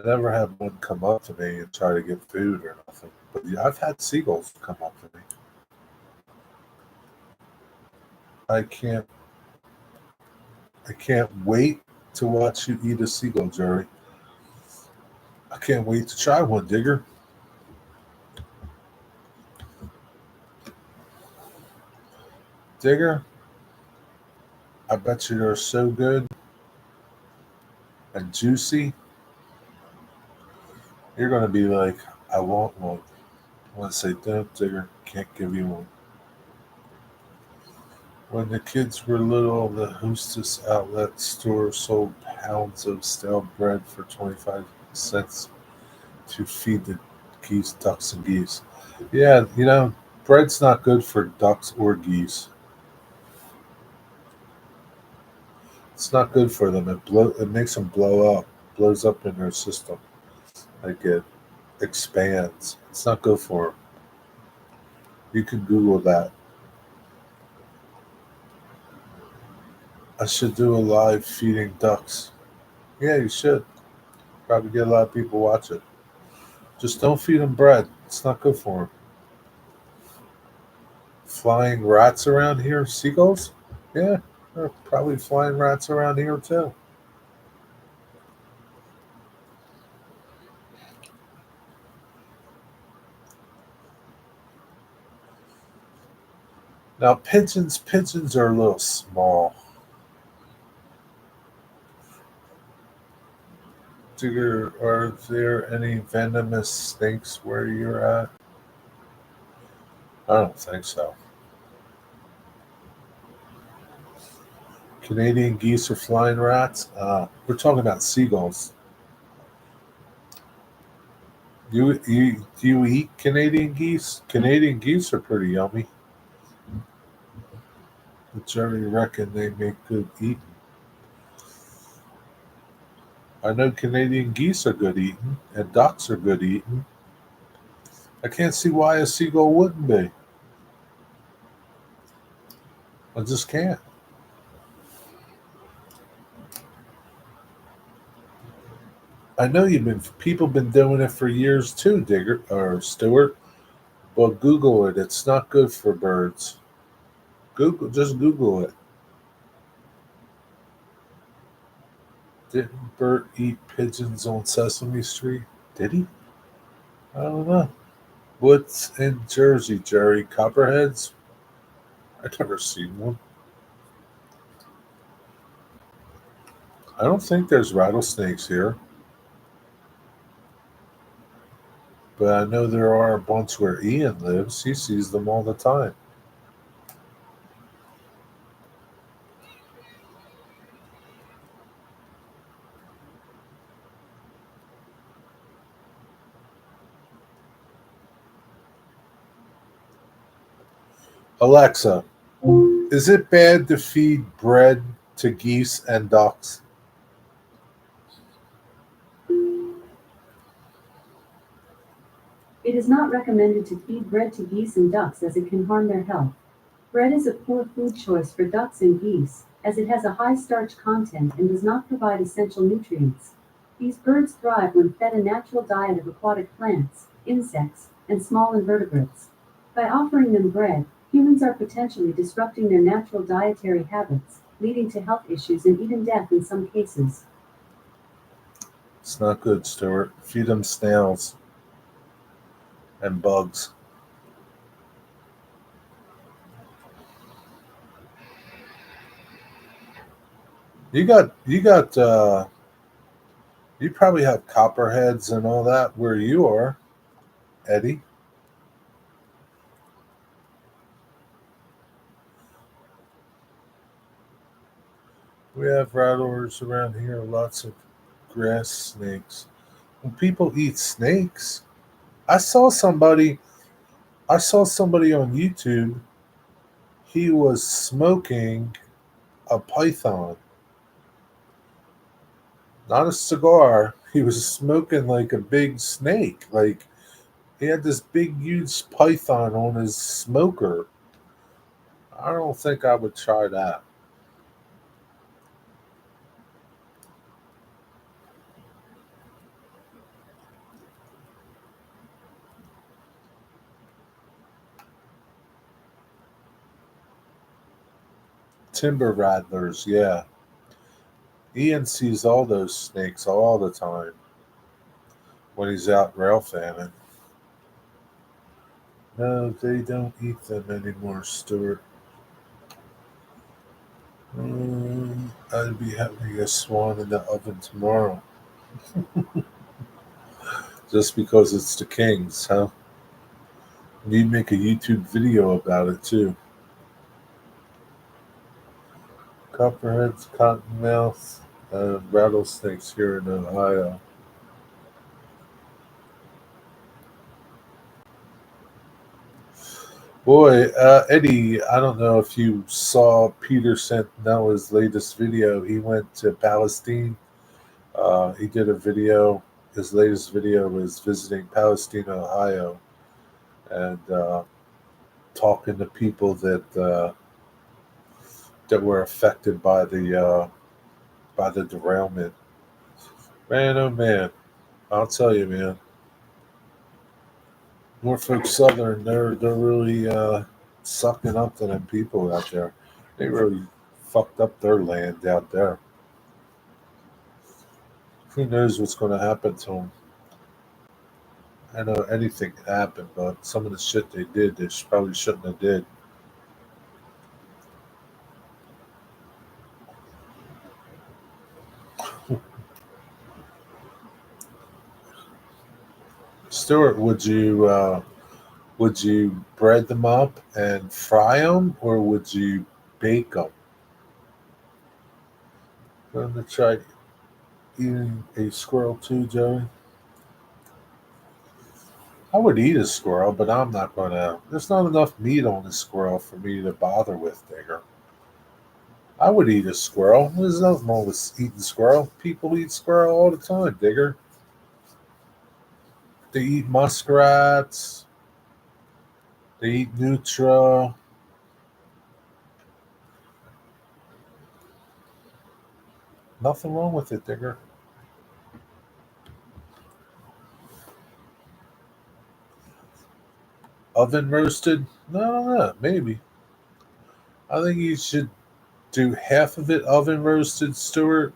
never had one come up to me and try to get food or nothing. But yeah, I've had seagulls come up to me. I can't. I can't wait to watch you eat a seagull, Jerry. I can't wait to try one, Digger. Digger, I bet you they're so good and juicy. You're gonna be like, I want one. I want to say, don't, Digger. Can't give you one. When the kids were little, the Hostess outlet store sold pounds of stale bread for 25 cents to feed the geese, ducks, and geese. Yeah, bread's not good for ducks or geese. It's not good for them. It makes them blow up, blows up in their system. Like it expands. It's not good for them. You can Google that. I should do a live feeding ducks. Yeah, you should. Probably get a lot of people watch it. Just don't feed them bread. It's not good for them. Flying rats around here? Seagulls? Yeah, there are probably flying rats around here too. Now pigeons are a little small. Are there any venomous snakes where you're at? I don't think so. Canadian geese are flying rats? We're talking about seagulls. Do you eat Canadian geese? Canadian geese are pretty yummy. The Jerry reckon they make good eating. I know Canadian geese are good eating, and ducks are good eating. I can't see why a seagull wouldn't be. I just can't. I know people been doing it for years too, Digger or Stewart. But Google it. It's not good for birds. Just Google it. Didn't Bert eat pigeons on Sesame Street? Did he? I don't know. What's in Jersey, Jerry? Copperheads? I've never seen one. I don't think there's rattlesnakes here, but I know there are a bunch where Ian lives. He sees them all the time. Alexa, is it bad to feed bread to geese and ducks? It is not recommended to feed bread to geese and ducks as it can harm their health. Bread is a poor food choice for ducks and geese, as it has a high starch content and does not provide essential nutrients. These birds thrive when fed a natural diet of aquatic plants, insects, and small invertebrates. By offering them bread, humans are potentially disrupting their natural dietary habits, leading to health issues and even death in some cases. It's not good, Stuart. Feed them snails and bugs. You got You probably have copperheads and all that where you are, Eddie. We have rattlers around here, lots of grass snakes. When people eat snakes, I saw somebody I saw somebody on YouTube. He was smoking a python, not a cigar. He was smoking like a big snake. Like he had this big huge python on his smoker. I don't think I would try that. Timber rattlers, yeah. Ian sees all those snakes all the time when he's out rail fanning. No, they don't eat them anymore, Stuart. I'd be having a swan in the oven tomorrow. Just because it's the Kings, huh? You'd make a YouTube video about it too. Copperheads, cottonmouths, and rattlesnakes here in Ohio. Boy, Eddie, I don't know if you saw Peter Santana's latest video. He went to Palestine. He did a video. His latest video was visiting Palestine, Ohio, and talking to people that were affected by the derailment. Man, oh man, I'll tell you, man. Norfolk Southern, they're really sucking up to them people out there. They really fucked up their land out there. Who knows what's going to happen to them? I know anything can happen, but some of the shit they did, they probably shouldn't have did. Stuart, would you bread them up and fry them, or would you bake them? I'm gonna try eating a squirrel too, Joey. I would eat a squirrel, but I'm not gonna. There's not enough meat on a squirrel for me to bother with, Digger. I would eat a squirrel. There's nothing wrong with eating squirrel. People eat squirrel all the time, Digger. They eat muskrats. They eat nutria. Nothing wrong with it, Digger. Oven roasted? No, no, maybe. I think you should do half of it oven roasted, Stuart,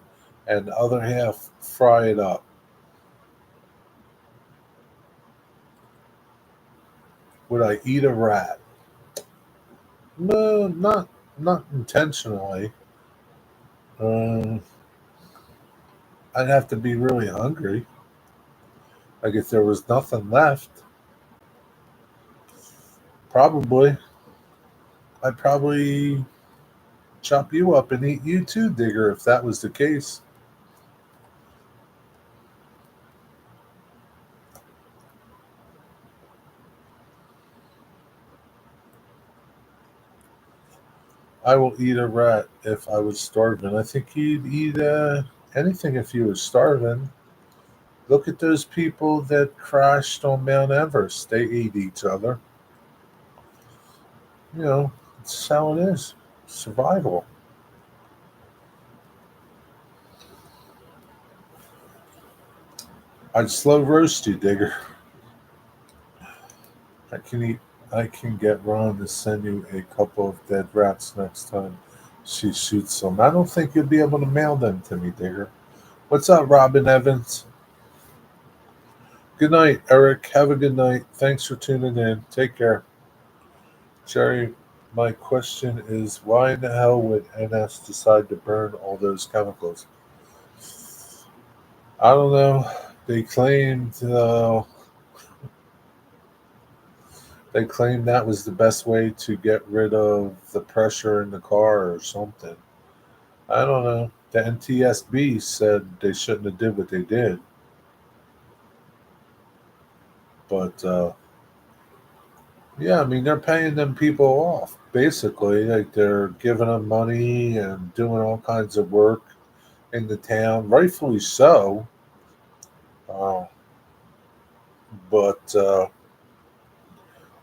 and the other half fry it up. Would I eat a rat? No, not intentionally. Um, I'd have to be really hungry. Like if there was nothing left, probably I'd probably chop you up and eat you too, Digger. If that was the case, I will eat a rat if I was starving. I think you'd eat anything if you were starving. Look at those people that crashed on Mount Everest. They ate each other. You know, it's how it is. Survival. I'd slow roast you, Digger. I can eat. I can get Ron to send you a couple of dead rats next time she shoots them. I don't think you'll be able to mail them to me, Digger. What's up, Robin Evans? Good night, Eric. Have a good night. Thanks for tuning in. Take care. Jerry, my question is why in the hell would NS decide to burn all those chemicals? I don't know. They claimed they claimed that was the best way to get rid of the pressure in the car or something. I don't know. The NTSB said they shouldn't have did what they did, but yeah, I mean they're paying them people off basically. Like they're giving them money and doing all kinds of work in the town, rightfully so. Uh, but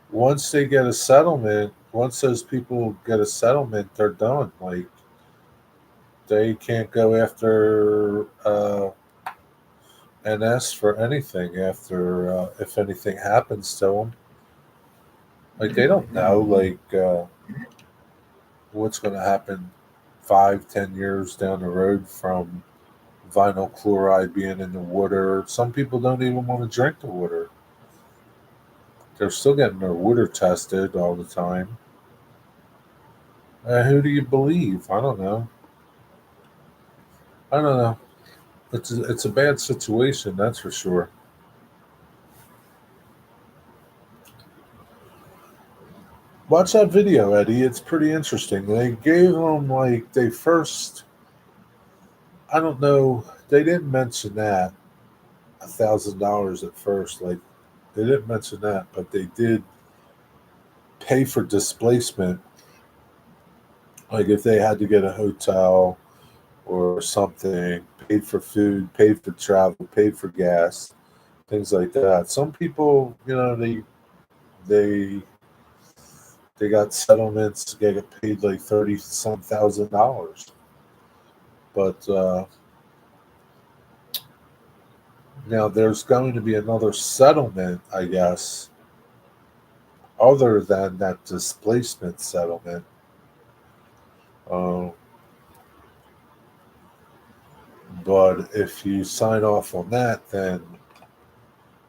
once they get a settlement, once those people get a settlement, they're done. Like they can't go after NS for anything after if anything happens to them. Like they don't know what's going to happen 5, 10 years down the road from vinyl chloride being in the water. Some people don't even want to drink the water. They're still getting their water tested all the time. Who do you believe? I don't know. I don't know. It's a bad situation, that's for sure. Watch that video, Eddie. It's pretty interesting. They gave them like they first. I don't know. They didn't mention that $1,000 at first. Like they didn't mention that, but they did pay for displacement. Like if they had to get a hotel or something, paid for food, paid for travel, paid for gas, things like that. Some people, they they got settlements, they get paid like 30 some $1,000. But now there's going to be another settlement, I guess, other than that displacement settlement. Um, but if you sign off on that, then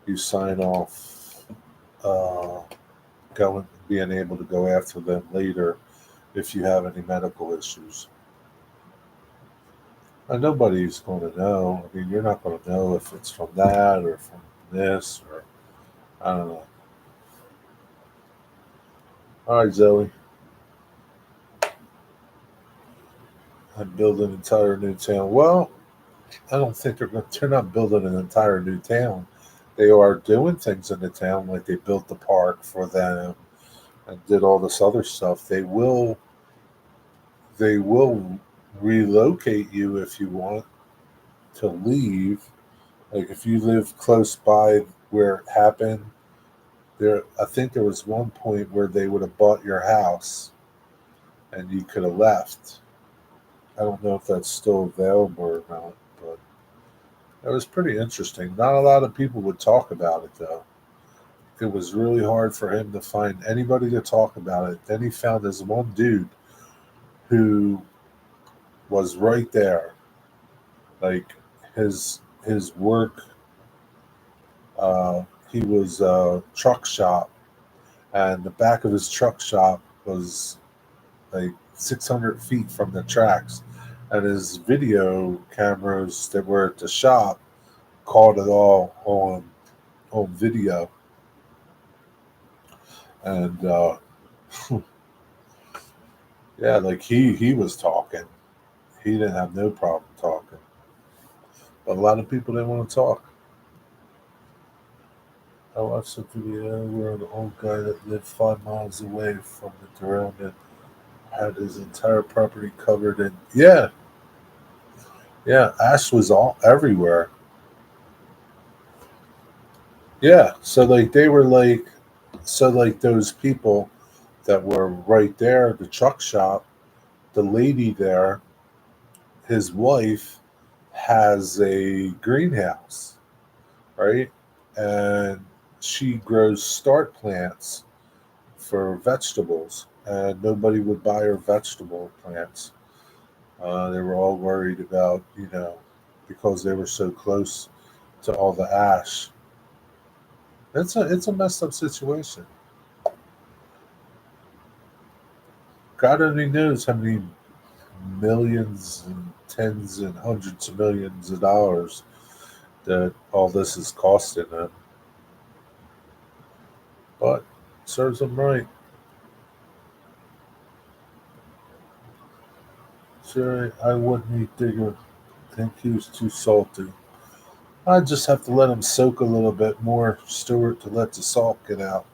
you sign off uh, going being able to go after them later if you have any medical issues. And nobody's going to know. I mean, you're not going to know if it's from that or from this or I don't know. All right, Zoe. I'm building an entire new town. Well, I don't think they're not building an entire new town. They are doing things in the town, like they built the park for them and did all this other stuff. They will relocate you if you want to leave. Like if you live close by where it happened, there I think there was one point where they would have bought your house and you could have left. I don't know if that's still available or not, but it was pretty interesting. Not a lot of people would talk about it though. It was really hard for him to find anybody to talk about it. Then he found this one dude who was right there. Like his work, he was a truck shop, and the back of his truck shop was like 600 feet from the tracks, and his video cameras that were at the shop caught it all on video, and yeah, like he was talking. He didn't have no problem talking, but a lot of people didn't want to talk. I watched a video where an old guy that lived 5 miles away from the derailment had his entire property covered in yeah, ash was all everywhere. Yeah, so like they were like so like those people that were right there at the truck shop, the lady there, his wife has a greenhouse, right? And she grows start plants for vegetables, and nobody would buy her vegetable plants. They were all worried about, because they were so close to all the ash. It's a messed up situation. God only knows how many millions and tens and hundreds of millions of dollars that all this is costing them. But serves them right. Sure, I wouldn't eat Digger. Think he was too salty. I just have to let him soak a little bit more, Stuart, to let the salt get out.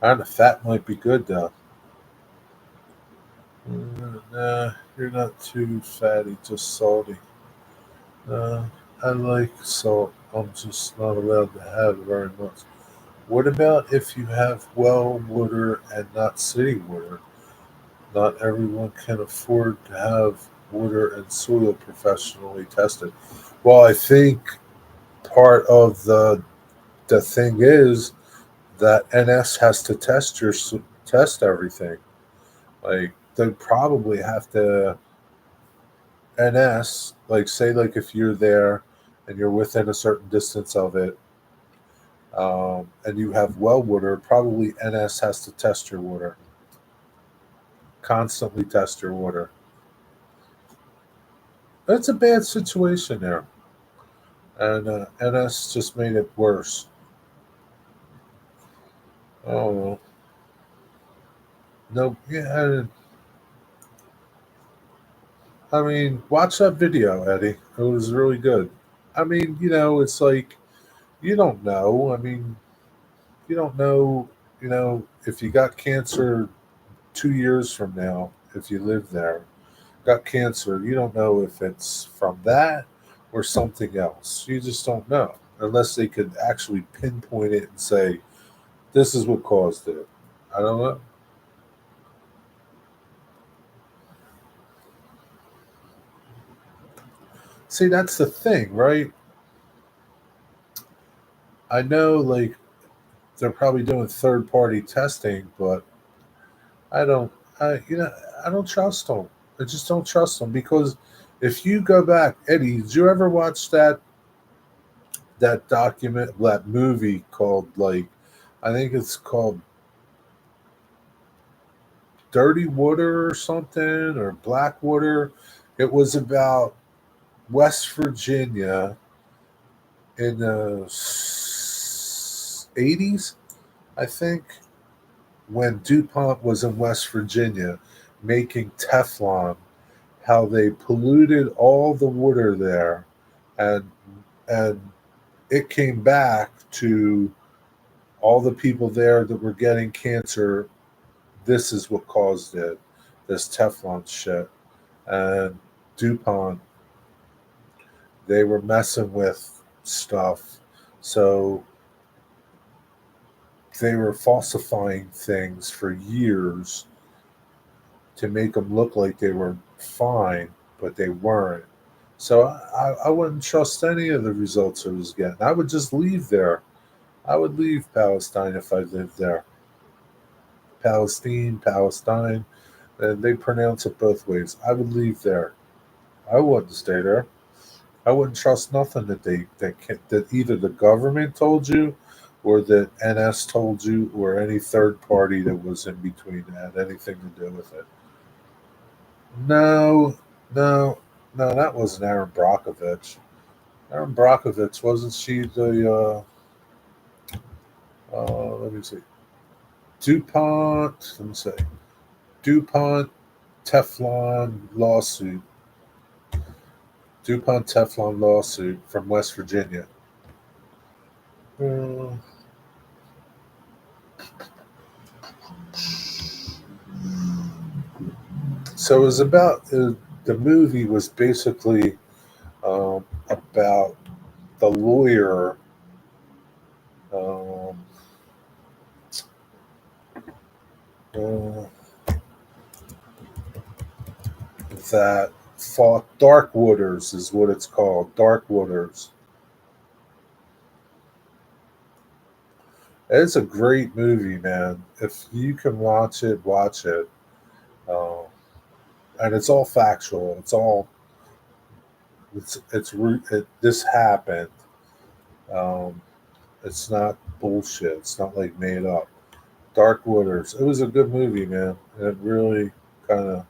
And the fat might be good though. Nah, you're not too fatty, just salty. Uh, I like salt. I'm just not allowed to have very much. What about if you have well water and not city water? Not everyone can afford to have water and soil professionally tested. Well, I think part of the thing is that NS has to test everything. Like they probably have to NS, like say like if you're there and you're within a certain distance of it, and you have well water, probably NS has to test your water, constantly test your water. That's a bad situation there, and NS just made it worse. Oh no, yeah. I mean, watch that video, Eddie. It was really good. I mean, it's like you don't know. I mean, you don't know. If you got cancer 2 years from now, if you live there, got cancer, you don't know if it's from that or something else. You just don't know unless they could actually pinpoint it and say, this is what caused it. I don't know. See, that's the thing, right? I know, like, they're probably doing third party testing, but I don't, I don't trust them. I just don't trust them because if you go back, Eddie, did you ever watch that movie called like, I think it's called Dirty Water or something or Black Water? It was about West Virginia in the 80s, I think, when DuPont was in West Virginia making Teflon, how they polluted all the water there, and and it came back to all the people there that were getting cancer. This is what caused it. This Teflon shit. And DuPont, they were messing with stuff. So they were falsifying things for years to make them look like they were fine, but they weren't. So I wouldn't trust any of the results I was getting. I would just leave there. I would leave Palestine if I lived there. Palestine, and they pronounce it both ways. I would leave there. I wouldn't stay there. I wouldn't trust nothing that either the government told you, or that NS told you, or any third party that was in between that had anything to do with it. No, no, no, that wasn't Aaron Brockovich. Aaron Brockovich wasn't she the? Let me see. DuPont. Let me say DuPont Teflon lawsuit. DuPont Teflon lawsuit from West Virginia. Uh, so it was about the movie was basically about the lawyer um, uh, that fought Dark Waters is what it's called. Dark Waters. It's a great movie, man. If you can watch it, watch it. Uh, and it's all factual. This happened. Um, it's not bullshit. It's not like made up. Dark Waters. It was a good movie, man. It really kind of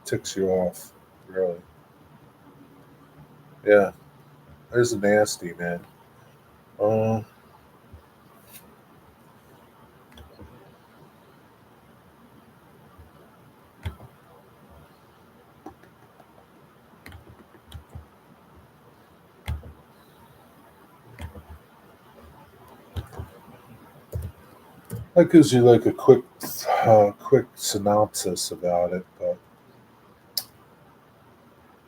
ticks you off, really. Yeah, there's a nasty man. Uh, that gives you like a quick synopsis about it. But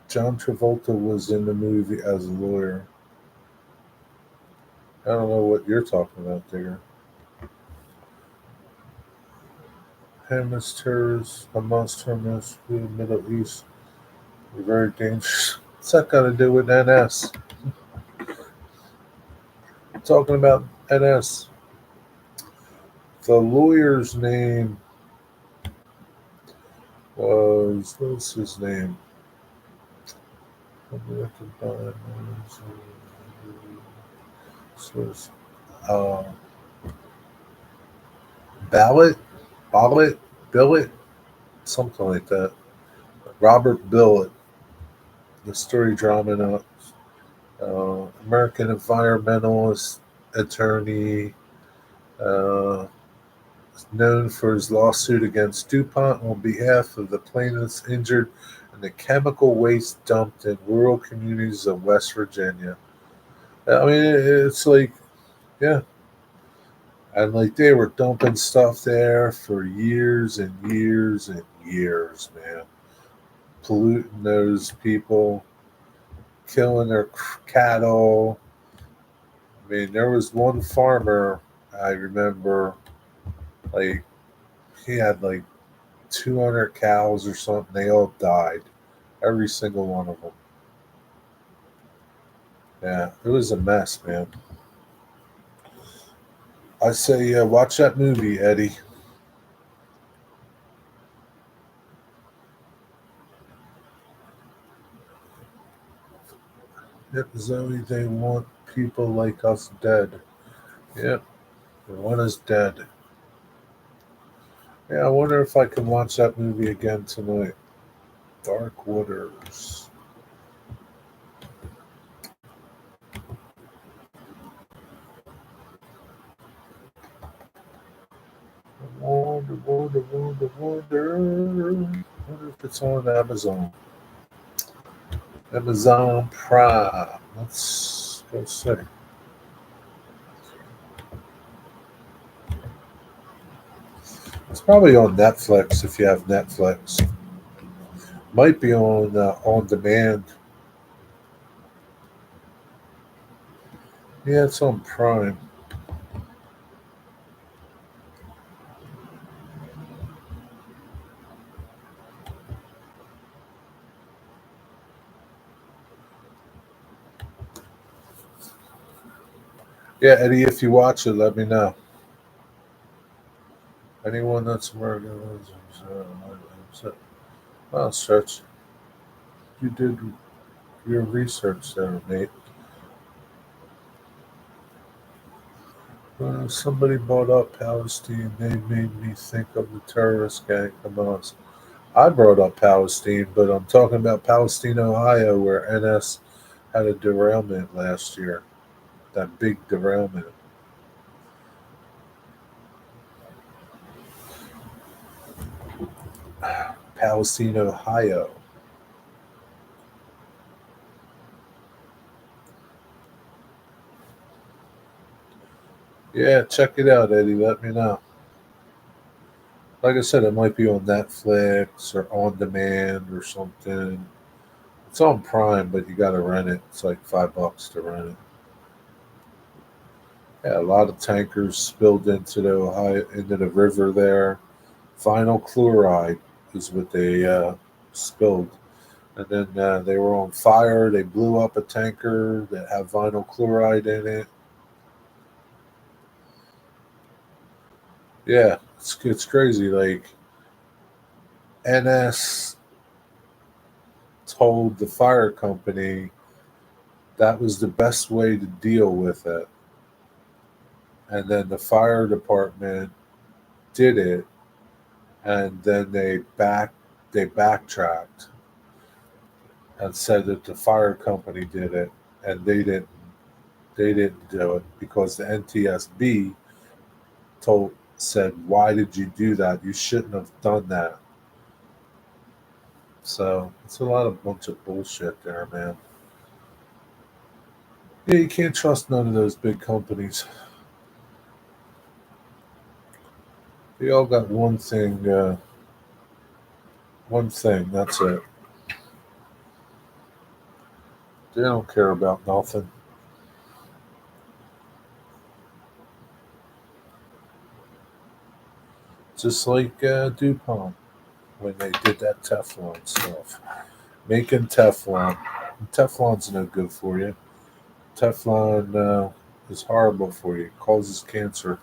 John Travolta was in the movie as a lawyer. I don't know what you're talking about there. Hamas terrorists, Hamas terrorists in the Middle East are very dangerous. What's that got to do with NS? I'm talking about NS. The lawyer's name what's his name? Uh, Ballot, Ballot, Billet, something like that. Robert Billet, the story drama, American environmentalist attorney, uh, known for his lawsuit against DuPont on behalf of the plaintiffs injured in the chemical waste dumped in rural communities of West Virginia. I mean, it's like, yeah. And like they were dumping stuff there for years and years and years, man. Polluting those people, killing their cattle. I mean, there was one farmer I remember, like, he had like 200 cows or something. They all died. Every single one of them. Yeah, it was a mess, man. I say, watch that movie, Eddie. Yep, Zoe, they want people like us dead. Yep, they want us dead. Yeah, I wonder if I can watch that movie again tonight. Dark Waters. Wonder. Wonder if it's on Amazon. Amazon Prime. Let's go see. It's probably on Netflix if you have Netflix. Might be on demand. Yeah, it's on Prime. Yeah, Eddie, if you watch it, let me know. Anyone that's American, well, Stretch, you did your research there, mate. Somebody brought up Palestine. They made me think of the terrorist gang Hamas. I brought up Palestine, but I'm talking about Palestine, Ohio, where NS had a derailment last year. That big derailment. Palestine, Ohio. Yeah, check it out, Eddie. Let me know. Like I said, it might be on Netflix or on demand or something. It's on Prime, but you got to rent it. It's like $5 to rent it. Yeah, a lot of tankers spilled into the river there. Vinyl chloride is what they spilled, and then they were on fire. They blew up a tanker that had vinyl chloride in it. Yeah, it's crazy. Like NS told the fire company that was the best way to deal with it, and then the fire department did it, and then they backed. they backtracked and said that the fire company did it, and they didn't do it because the NTSB said, why did you do that? You shouldn't have done that. So it's a lot of bunch of bullshit there, man. Yeah, you can't trust none of those big companies. They all got one thing. That's it. They don't care about nothing. Just like DuPont when they did that Teflon stuff, making Teflon. Teflon's no good for you. Teflon is horrible for you. It causes cancer.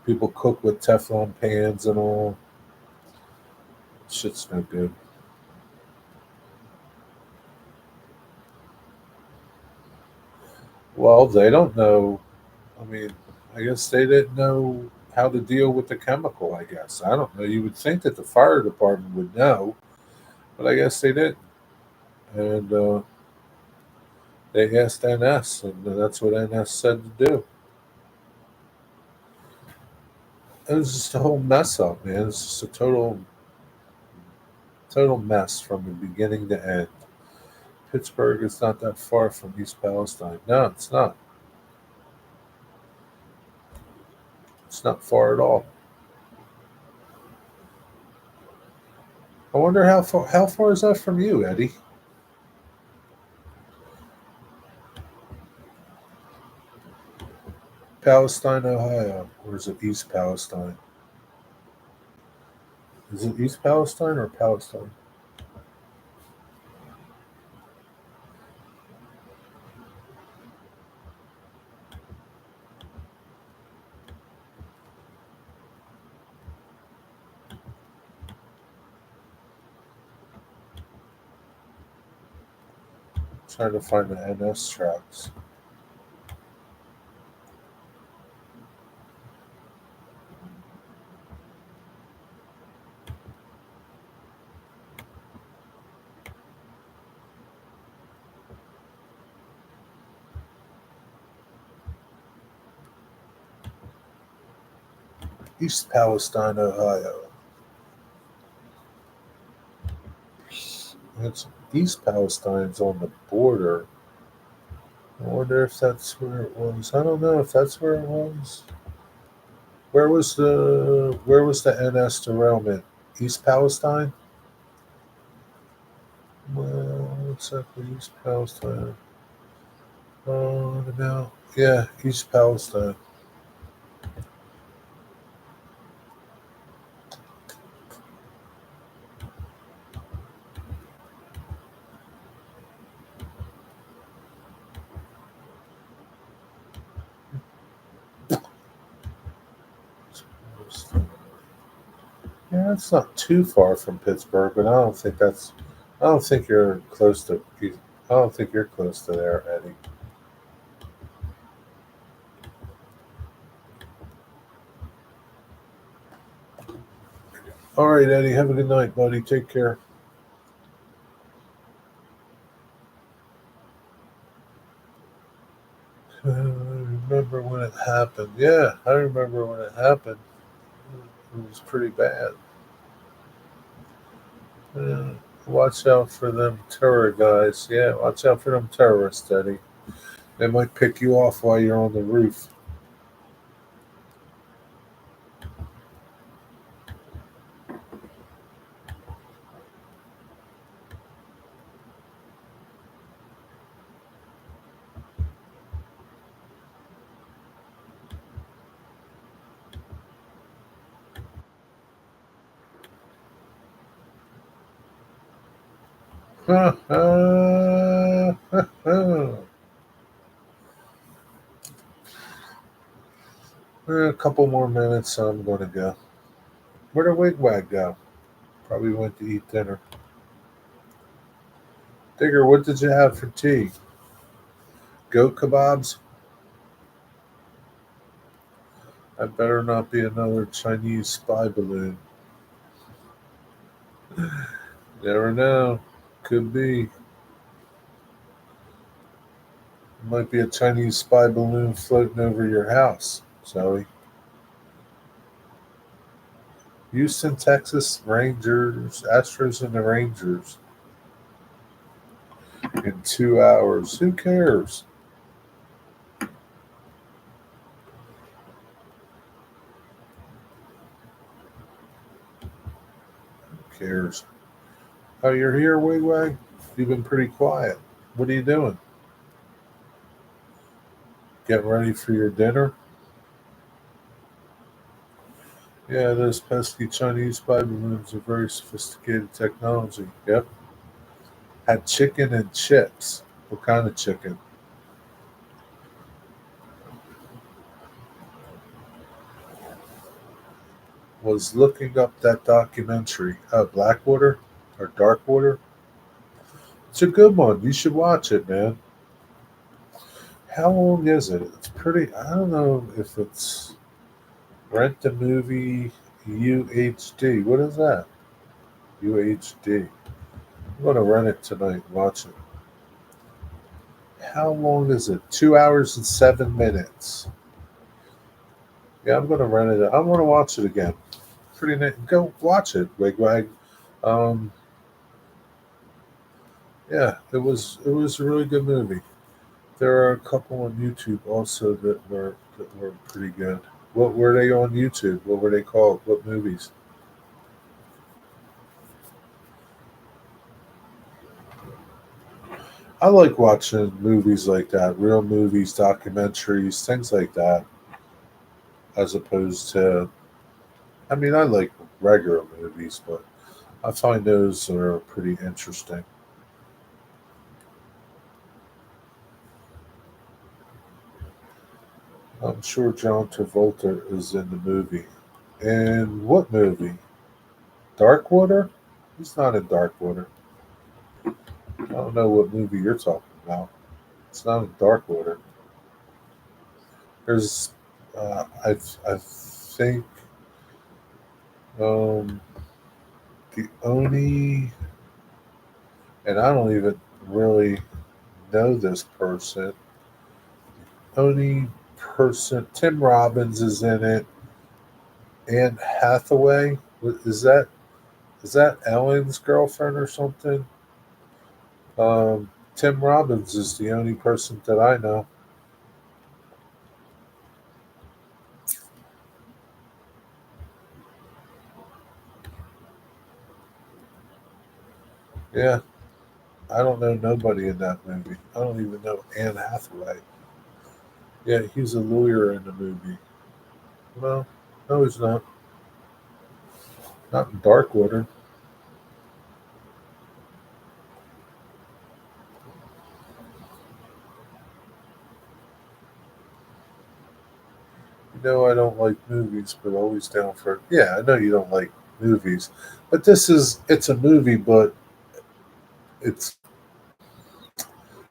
People cook with Teflon pans and all. Shit's no good. Well, they don't know. I mean, I guess they didn't know how to deal with the chemical, I guess. I don't know. You would think that the fire department would know, but I guess they didn't. And they asked NS, and that's what NS said to do. It was just a whole mess up, man. It's just a total mess from the beginning to end. Pittsburgh is not that far from East Palestine. No, it's not. It's not far at all. I wonder how far is that from you, Eddie? Palestine, Ohio, or is it East Palestine? Is it East Palestine or Palestine? Trying to find the NS tracks. East Palestine, Ohio. It's East Palestine's on the border. I wonder if that's where it was. I don't know if that's where it was. Where was the NS derailment? East Palestine? Well, exactly East Palestine. Oh no. Yeah, East Palestine. Yeah, it's not too far from Pittsburgh, but I don't think you're close to. I don't think you're close to there, Eddie. All right, Eddie. Have a good night, buddy. Take care. I remember when it happened. Yeah, I remember when it happened. It was pretty bad. Yeah, watch out for them terror guys. Yeah, watch out for them terrorists, Eddie. They might pick you off while you're on the roof. A couple more minutes, I'm going to go. Where'd the wigwag go? Probably went to eat dinner. Digger, what did you have for tea? Goat kebabs? That better not be another Chinese spy balloon. Never know. Could be. Might be a Chinese spy balloon floating over your house, Zoe. Houston, Texas Rangers, Astros and the Rangers in 2 hours. Who cares? Who cares? Oh, you're here, Wigwag? You've been pretty quiet. What are you doing? Getting ready for your dinner? Yeah, those pesky Chinese spy balloons are very sophisticated technology. Yep. Had chicken and chips. What kind of chicken? Was looking up that documentary. Blackwater or Darkwater. It's a good one. You should watch it, man. How long is it? It's pretty. I don't know if it's Rent the Movie UHD. What is that? UHD. I'm going to rent it tonight and watch it. How long is it? 2 hours and 7 minutes. Yeah, I'm going to rent it. I want to watch it again. Pretty neat. Go watch it, Wigwag. Um, yeah, it was a really good movie. There are a couple on YouTube also that were pretty good. What were they on YouTube? What were they called? What movies? I like watching movies like that, real movies, documentaries, things like that, as opposed to. I mean, I like regular movies, but I find those are pretty interesting. I'm sure John Travolta is in the movie. And what movie? Darkwater? He's not in Darkwater. I don't know what movie you're talking about. It's not in Darkwater. There's, I think, um, the only, and I don't even really know this person. Only person, Tim Robbins is in it. Anne Hathaway, is that Ellen's girlfriend or something? Tim Robbins is the only person that I know. Yeah, I don't know nobody in that movie. I don't even know Anne Hathaway. Yeah, he's a lawyer in the movie. Well, no, he's not. Not in Darkwater. You know I don't like movies, but always down for. Yeah, I know you don't like movies, but it's a movie, but it's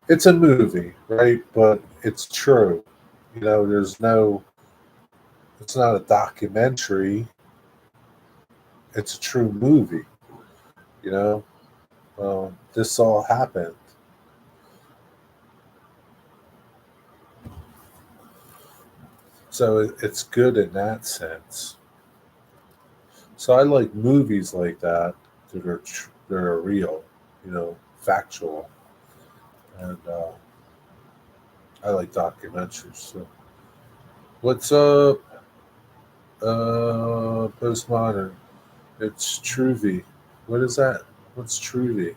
it's a movie, right? But it's true. There's no. It's not a documentary. It's a true movie. You know, this all happened. So it's good in that sense. So I like movies like that that are real, factual, and I like documentaries. So what's up, postmodern? It's Truvy. What is that? What's Truvy?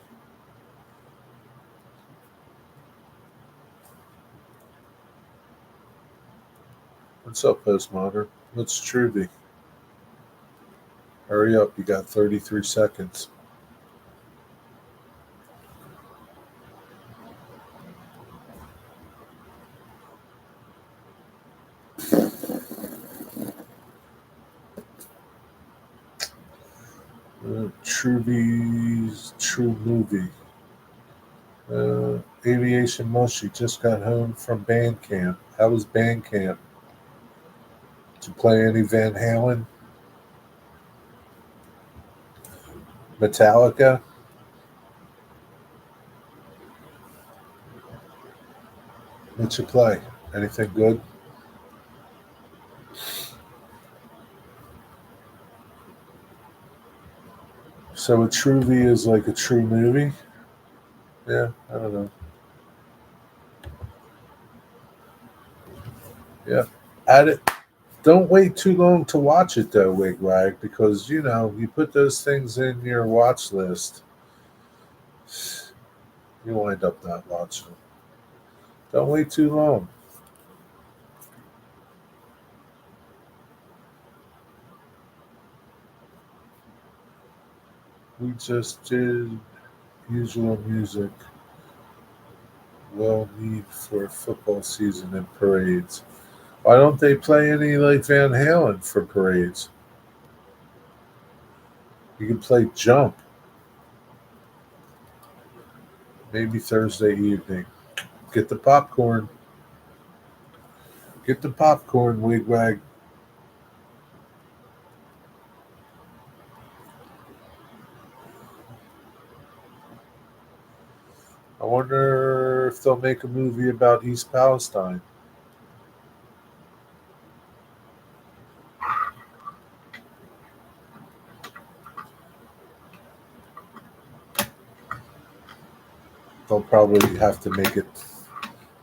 What's up, postmodern? What's Truvy? Hurry up! You got 33 seconds. Truvy's True Movie. Aviation Mushy just got home from band camp. How was band camp? Did you play any Van Halen? Metallica. What you play? Anything good? So a Truvy is like a true movie? Yeah, I don't know. Yeah. Add it. Don't wait too long to watch it though, Wigwag, because you put those things in your watch list, you wind up not watching them. Don't wait too long. We just did usual music. Well need for football season and parades. Why don't they play any like Van Halen for parades? You can play Jump maybe Thursday evening. Get the popcorn. Get the popcorn, Wigwag. I wonder if they'll make a movie about East Palestine. They'll probably have to make it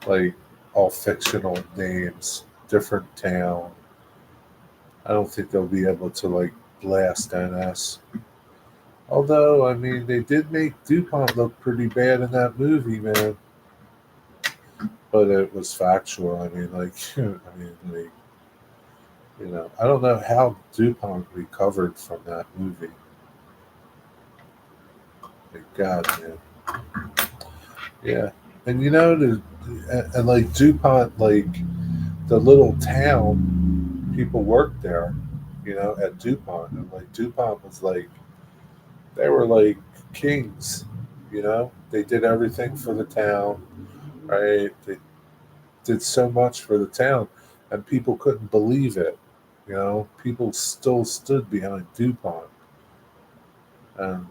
like all fictional names, different town. I don't think they'll be able to like blast NS. Although, I mean, they did make DuPont look pretty bad in that movie, man. But it was factual. I mean, like, I don't know how DuPont recovered from that movie. Like, God, man. Yeah. And and like DuPont, like the little town, people worked there, at DuPont. And like DuPont was like, they were like kings, They did everything for the town, right? They did so much for the town, and people couldn't believe it. People still stood behind DuPont, and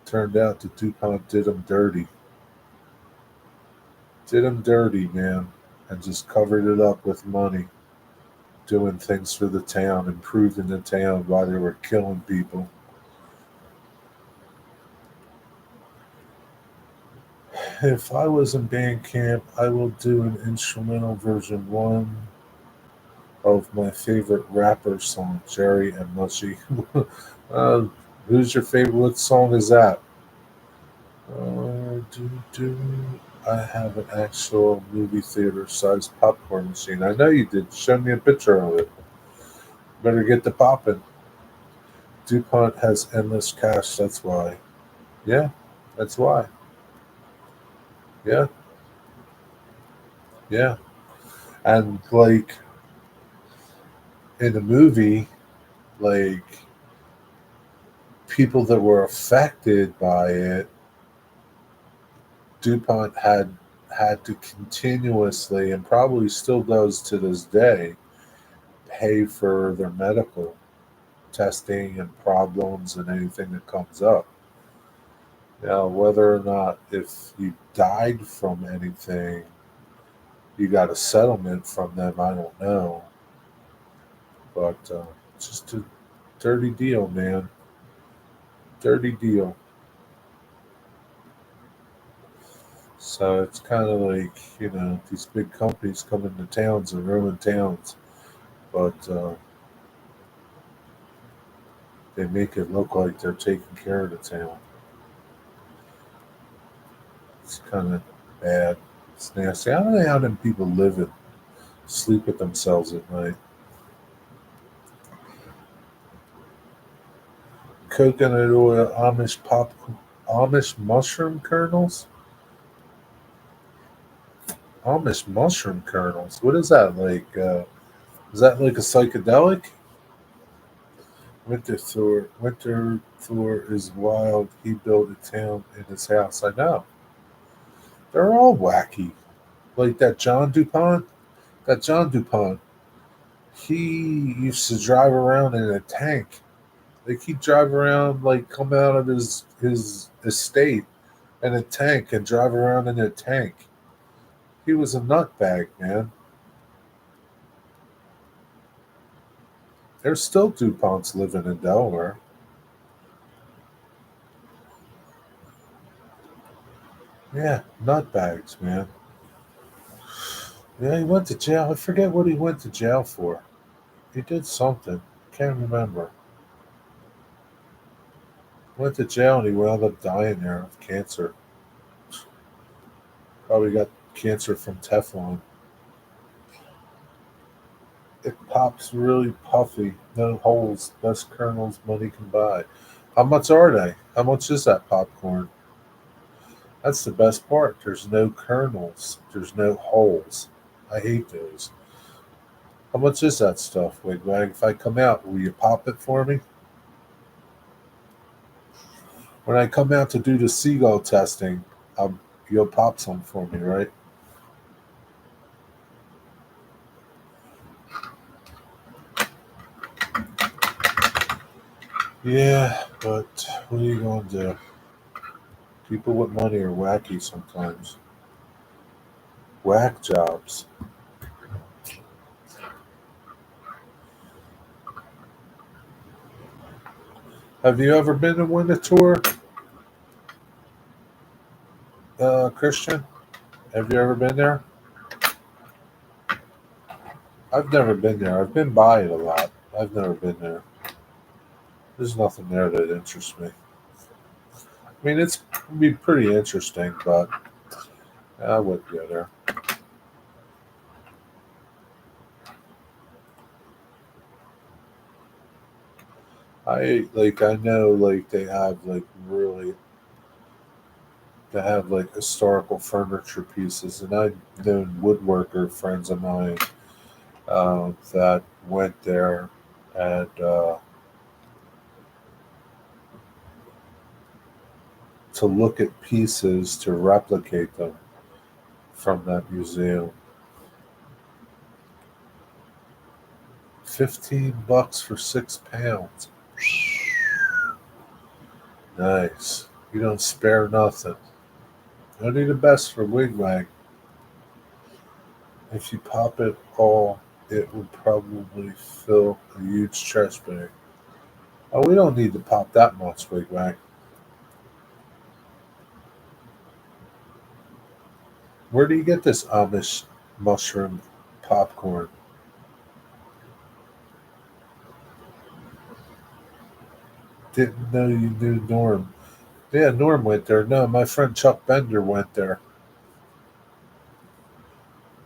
turned out that DuPont did them dirty. Did them dirty, man, and just covered it up with money, doing things for the town, improving the town while they were killing people. If I was in band camp, I will do an instrumental version one of my favorite rapper song, Jerry and Mushy. uh, who's your favorite? What song is that? Do, do. I have an actual movie theater sized popcorn machine. I know you did. Show me a picture of it. Better get the poppin'. DuPont has endless cash, that's why. Yeah, that's why. Yeah, yeah. And like in the movie, like people that were affected by it, DuPont had to continuously, and probably still does to this day, pay for their medical testing and problems and anything that comes up. Now, whether or not if you died from anything, you got a settlement from them, I don't know. But just a dirty deal, man. Dirty deal. So it's kind of like, these big companies come into towns and ruin towns, but they make it look like they're taking care of the town. It's kind of bad. It's nasty. I don't know how them people live and sleep with themselves at night. Coconut oil, Amish mushroom kernels. Amish mushroom kernels. What is that like? Is that like a psychedelic? Winter Thor is wild. He built a town in his house. I know. They're all wacky. Like that John DuPont. That John DuPont. He used to drive around in a tank They keep driving around like come out of his estate in a tank and drive around in a tank. He was a nutbag, man. There's still DuPonts living in Delaware. Yeah, nutbags, man. Yeah, he went to jail. I forget what he went to jail for. He did something. Can't remember. Went to jail and he wound up dying there of cancer. Probably got cancer from Teflon. It pops really puffy. No holes. Best kernels money can buy. How much are they? How much is that popcorn? That's the best part. There's no kernels. There's no holes. I hate those. How much is that stuff, Wigwag? If I come out, will you pop it for me? When I come out to do the seagull testing, you'll pop some for me, right? Yeah, but what are you going to do? People with money are wacky sometimes. Whack jobs. Have you ever been to Winterthur, Christian? Have you ever been there? I've never been there. I've been by it a lot. I've never been there. There's nothing there that interests me. I mean, it's be pretty interesting, but I wouldn't go there. I know like they have like historical furniture pieces, and I've known woodworker friends of mine that went there and to look at pieces to replicate them from that museum. $15 for 6 pounds. Nice. You don't spare nothing. Only the best for wigwag. If you pop it all, it would probably fill a huge trash bag. Oh, we don't need to pop that much wigwag. Where do you get this Amish mushroom popcorn? Didn't know you knew Norm. Yeah, Norm went there. No, my friend Chuck Bender went there.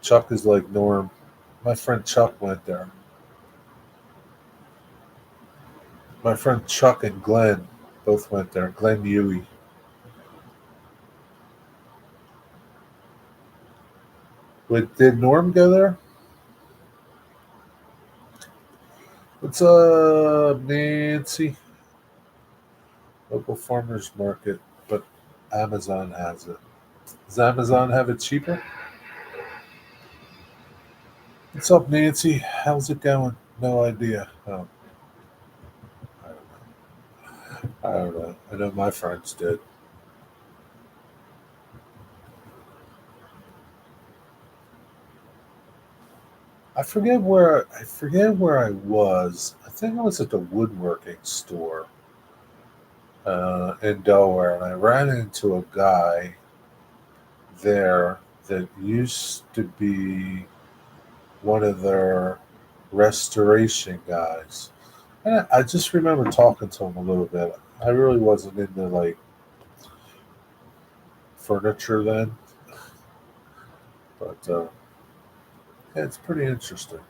Chuck is like Norm. My friend Chuck went there. My friend Chuck and Glenn both went there. Glenn Huey. Wait, did Norm go there? What's up, Nancy? Local farmers market, but Amazon has it. Does Amazon have it cheaper? What's up, Nancy? How's it going? No idea. Oh, I don't know. I don't know. I know my friends did. I forget where I was. I think I was at the woodworking store in Delaware, and I ran into a guy there that used to be one of their restoration guys. And I just remember talking to him a little bit. I really wasn't into like furniture then, but yeah, it's pretty interesting.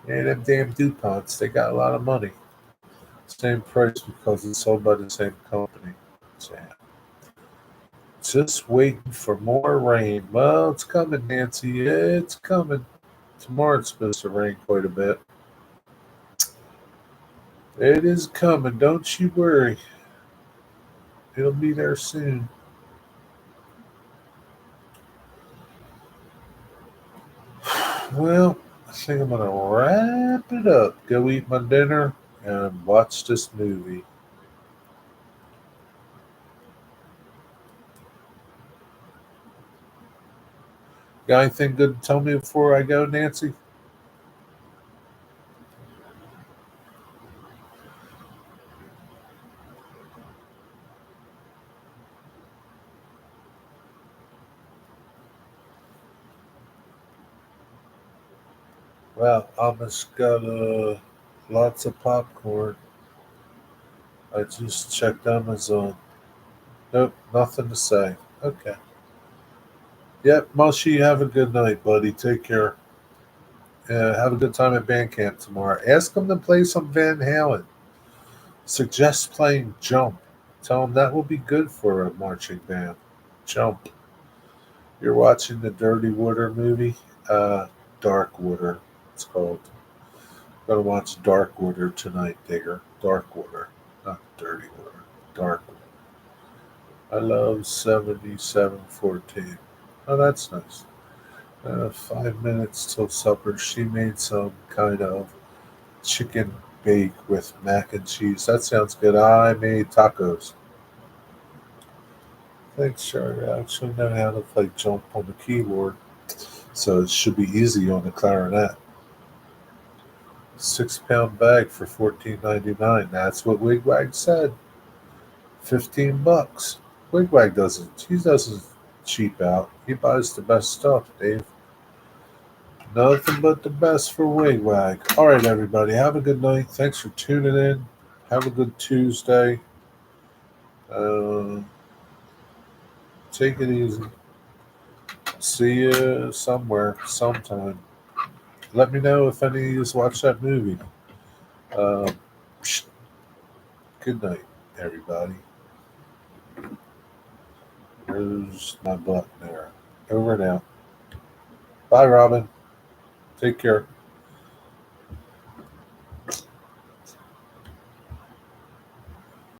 Yeah, them damn DuPonts, they got a lot of money. Same price because it's sold by the same company. So, yeah. Just waiting for more rain. Well, it's coming, Nancy. It's coming. Tomorrow it's supposed to rain quite a bit. It is coming. Don't you worry. It'll be there soon. Well, think I'm gonna wrap it up. Go eat my dinner and watch this movie. Got anything good to tell me before I go, Nancy? Well, I just got lots of popcorn. I just checked Amazon. Nope, nothing to say. Okay. Yep, Mushy, have a good night, buddy. Take care. Have a good time at band camp tomorrow. Ask them to play some Van Halen. Suggest playing Jump. Tell them that will be good for a marching band. Jump. You're watching the Dirty Water movie? Dark Water, it's called. Gonna watch Dark Water tonight, Digger. Dark Water, not Dirty Water. Dark Water. I love 7714. Oh, that's nice. 5 minutes till supper. She made some kind of chicken bake with mac and cheese. That sounds good. I made tacos. Thanks, Sherry. I actually know how to play jump on the keyboard, so it should be easy on the clarinet. 6 pound bag for $14.99. That's what Wigwag said. $15. Wigwag doesn't. He doesn't cheap out. He buys the best stuff, Dave. Nothing but the best for Wigwag. All right, everybody. Have a good night. Thanks for tuning in. Have a good Tuesday. Uh, take it easy. See you somewhere, sometime. Let me know if any of you watch that movie. Um, good night, everybody. There's my button there. Over and out. Bye, Robin. Take care.